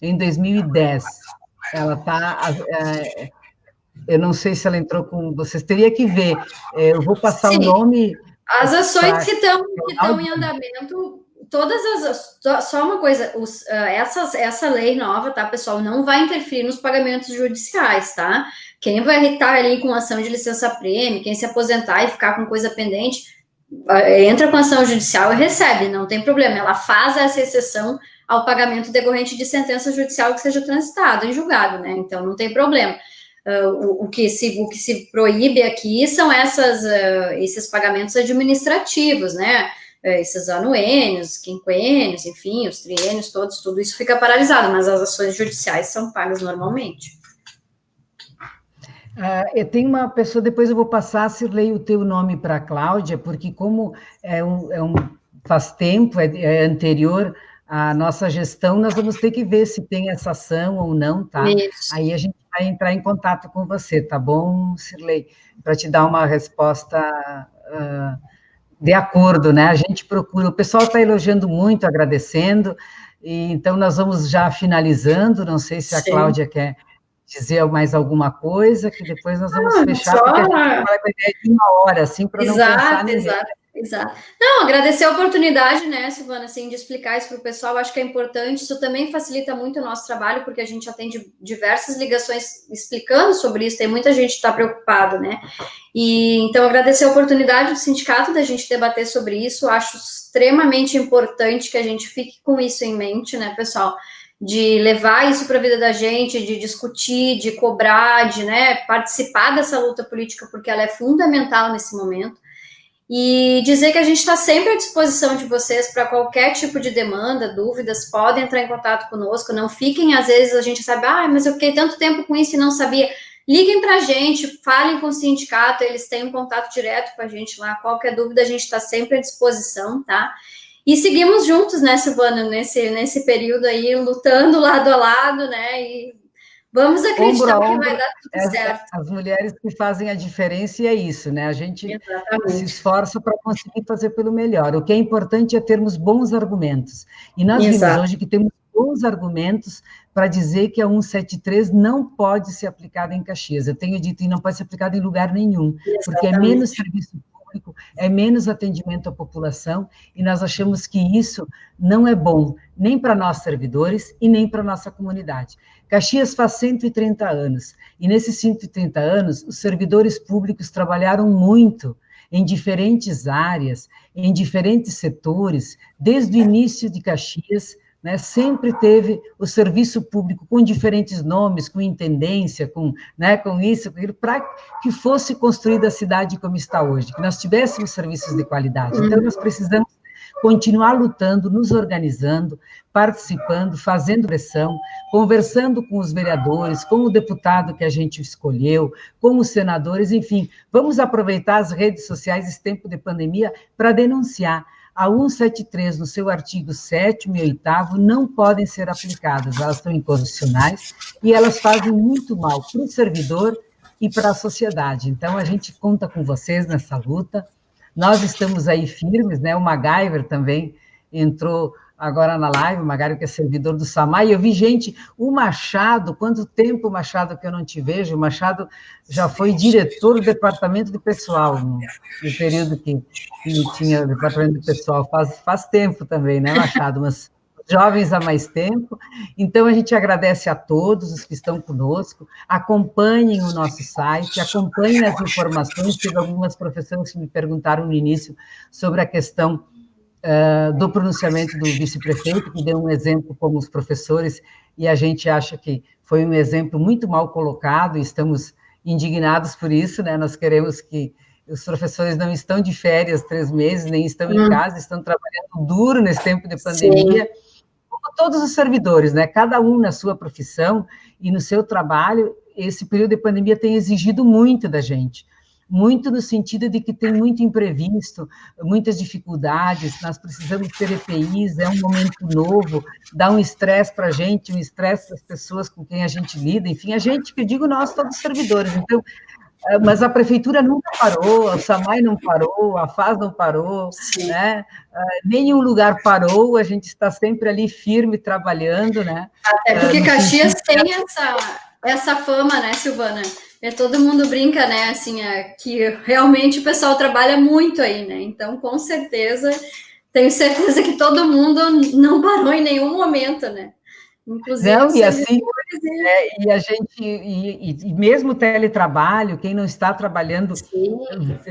em 2010. Ela está... eu não sei se ela entrou com... Vocês teriam que ver. Eu vou passar o nome... As ações que estão em andamento, só uma coisa, essa lei nova, tá, pessoal, não vai interferir nos pagamentos judiciais, tá? Quem vai estar ali com ação de licença-prêmio, quem se aposentar e ficar com coisa pendente, entra com ação judicial e recebe, não tem problema. Ela faz essa exceção ao pagamento decorrente de sentença judicial que seja transitada em julgado, né? Então, não tem problema. O que se proíbe aqui são esses pagamentos administrativos, né? Esses anuênios, quinquênios, enfim, os triênios todos, tudo isso fica paralisado, mas as ações judiciais são pagas normalmente. Eu tenho uma pessoa, depois eu vou passar, Cirlei, o teu nome para a Cláudia, porque como faz tempo, é anterior à nossa gestão, nós vamos ter que ver se tem essa ação ou não, tá? Isso. Aí a gente vai entrar em contato com você, tá bom, Cirlei? Para te dar uma resposta de acordo, né? A gente procura, o pessoal está elogiando muito, agradecendo, e então nós vamos já finalizando, não sei se a Cláudia quer dizer mais alguma coisa, que depois nós vamos fechar, porque a gente vai com a ideia de 1 hora, assim, para não cansar ninguém. Exato. Não, agradecer a oportunidade, né, Silvana, assim, de explicar isso para o pessoal, acho que é importante, isso também facilita muito o nosso trabalho, porque a gente atende diversas ligações explicando sobre isso, tem muita gente que está preocupada, né, e então agradecer a oportunidade do sindicato da gente debater sobre isso, acho extremamente importante que a gente fique com isso em mente, né, pessoal, de levar isso para a vida da gente, de discutir, de cobrar, de, né, participar dessa luta política, porque ela é fundamental nesse momento, e dizer que a gente está sempre à disposição de vocês para qualquer tipo de demanda, dúvidas, podem entrar em contato conosco, não fiquem, às vezes a gente sabe, mas eu fiquei tanto tempo com isso e não sabia, liguem para a gente, falem com o sindicato, eles têm um contato direto com a gente lá, qualquer dúvida a gente está sempre à disposição, tá? E seguimos juntos, né, Silvana, nesse período aí, lutando lado a lado, né, e vamos acreditar que vai dar tudo certo. As mulheres que fazem a diferença e é isso, né? A gente se esforça para conseguir fazer pelo melhor. O que é importante é termos bons argumentos. E nós vimos hoje que temos bons argumentos para dizer que a 173 não pode ser aplicada em Caxias. Eu tenho dito, e não pode ser aplicada em lugar nenhum, porque é menos serviço público, é menos atendimento à população, e nós achamos que isso não é bom, nem para nós servidores e nem para a nossa comunidade. Caxias faz 130 anos, e nesses 130 anos, os servidores públicos trabalharam muito em diferentes áreas, em diferentes setores, desde o início de Caxias, né, sempre teve o serviço público com diferentes nomes, com intendência, com isso, com aquilo, para que fosse construída a cidade como está hoje, que nós tivéssemos serviços de qualidade. Então, nós precisamos continuar lutando, nos organizando, participando, fazendo pressão, conversando com os vereadores, com o deputado que a gente escolheu, com os senadores, enfim, vamos aproveitar as redes sociais, esse tempo de pandemia, para denunciar. A 173, no seu artigo 7º e 8º, não podem ser aplicadas, elas são inconstitucionais e elas fazem muito mal para o servidor e para a sociedade. Então, a gente conta com vocês nessa luta. Nós estamos aí firmes, né? O MacGyver também entrou agora na live, o MacGyver que é servidor do SAMAI, eu vi gente, o Machado, quanto tempo, Machado, que eu não te vejo, o Machado já foi diretor do departamento de pessoal, no período que tinha o departamento de pessoal, faz tempo também, né, Machado, mas jovens há mais tempo. Então, a gente agradece a todos os que estão conosco, acompanhem o nosso site, acompanhem as informações, teve algumas professoras que me perguntaram no início sobre a questão do pronunciamento do vice-prefeito, que deu um exemplo como os professores, e a gente acha que foi um exemplo muito mal colocado, e estamos indignados por isso, né? Nós queremos que os professores não estão de férias 3 meses, nem estão em casa, estão trabalhando duro nesse tempo de pandemia, como todos os servidores, né? Cada um na sua profissão e no seu trabalho, esse período de pandemia tem exigido muito da gente. muito no sentido de que tem muito imprevisto, muitas dificuldades, nós precisamos ter EPIs, é um momento novo, dá um estresse para a gente, um estresse das pessoas com quem a gente lida, enfim, a gente, que eu digo nós, todos os servidores, então, mas a prefeitura nunca parou, o SAMAI não parou, a FAS não parou, Sim. né? Nenhum lugar parou, a gente está sempre ali firme, trabalhando, né? Até porque Caxias tem essa fama, né, Silvana? Todo mundo brinca, né, assim, que realmente o pessoal trabalha muito aí, né? Então, com certeza, tenho certeza que todo mundo não parou em nenhum momento, né? Inclusive Não, os e assim, servidores e a gente, e mesmo o teletrabalho, quem não está trabalhando Sim.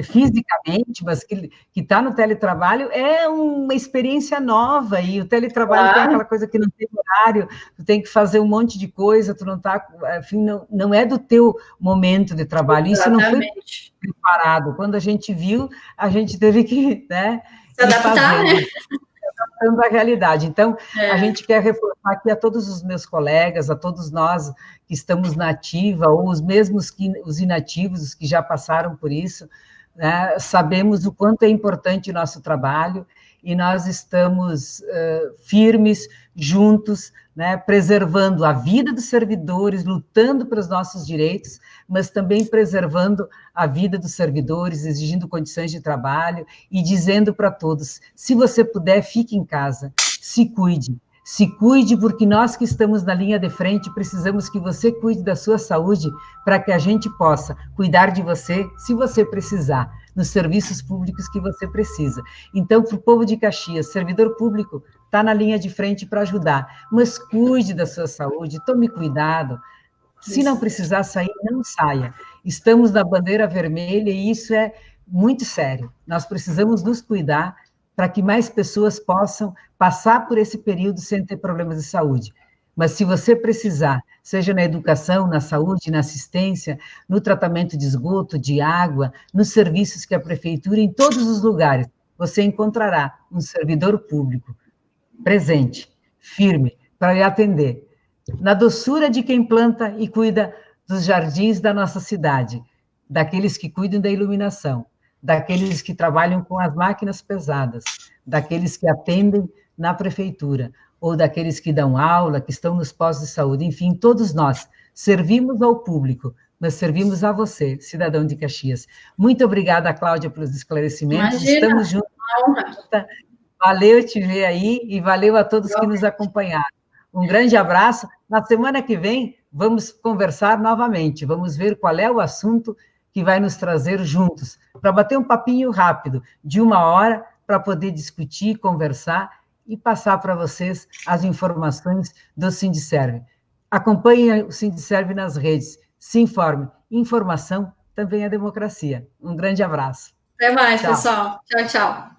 Fisicamente, mas que está no teletrabalho, é uma experiência nova, e o teletrabalho tem Claro. aquela coisa que não tem horário, tu tem que fazer um monte de coisa, tu não está, enfim, não é do teu momento de trabalho, isso não foi preparado, quando a gente viu, a gente teve que, né, se adaptar, né? Adaptando à realidade. Então, a gente quer reforçar aqui a todos os meus colegas, a todos nós que estamos na ativa, ou os mesmos que os inativos, os que já passaram por isso, né, sabemos o quanto é importante o nosso trabalho, e nós estamos firmes, juntos, né, preservando a vida dos servidores, lutando pelos nossos direitos, mas também preservando a vida dos servidores, exigindo condições de trabalho e dizendo para todos, se você puder, fique em casa, se cuide, porque nós que estamos na linha de frente precisamos que você cuide da sua saúde para que a gente possa cuidar de você, se você precisar, nos serviços públicos que você precisa. Então, para o povo de Caxias, servidor público está na linha de frente para ajudar, mas cuide da sua saúde, tome cuidado. Se não precisar sair, não saia. Estamos na bandeira vermelha e isso é muito sério. Nós precisamos nos cuidar para que mais pessoas possam passar por esse período sem ter problemas de saúde. Mas se você precisar, seja na educação, na saúde, na assistência, no tratamento de esgoto, de água, nos serviços que a prefeitura, em todos os lugares, você encontrará um servidor público presente, firme, para lhe atender. Na doçura de quem planta e cuida dos jardins da nossa cidade, daqueles que cuidam da iluminação, daqueles que trabalham com as máquinas pesadas, daqueles que atendem na prefeitura, ou daqueles que dão aula, que estão nos postos de saúde, enfim, todos nós servimos ao público, mas servimos a você, cidadão de Caxias. Muito obrigada, Cláudia, pelos esclarecimentos. Imagina, estamos juntos. Valeu te ver aí e valeu a todos que nos acompanharam. Um grande abraço. Na semana que vem, vamos conversar novamente. Vamos ver qual é o assunto que vai nos trazer juntos, para bater um papinho rápido, de 1 hora, para poder discutir, conversar e passar para vocês as informações do Sindicerve. Acompanhe o Sindicerve nas redes, se informe. Informação também é democracia. Um grande abraço. Até mais, pessoal. Tchau, tchau.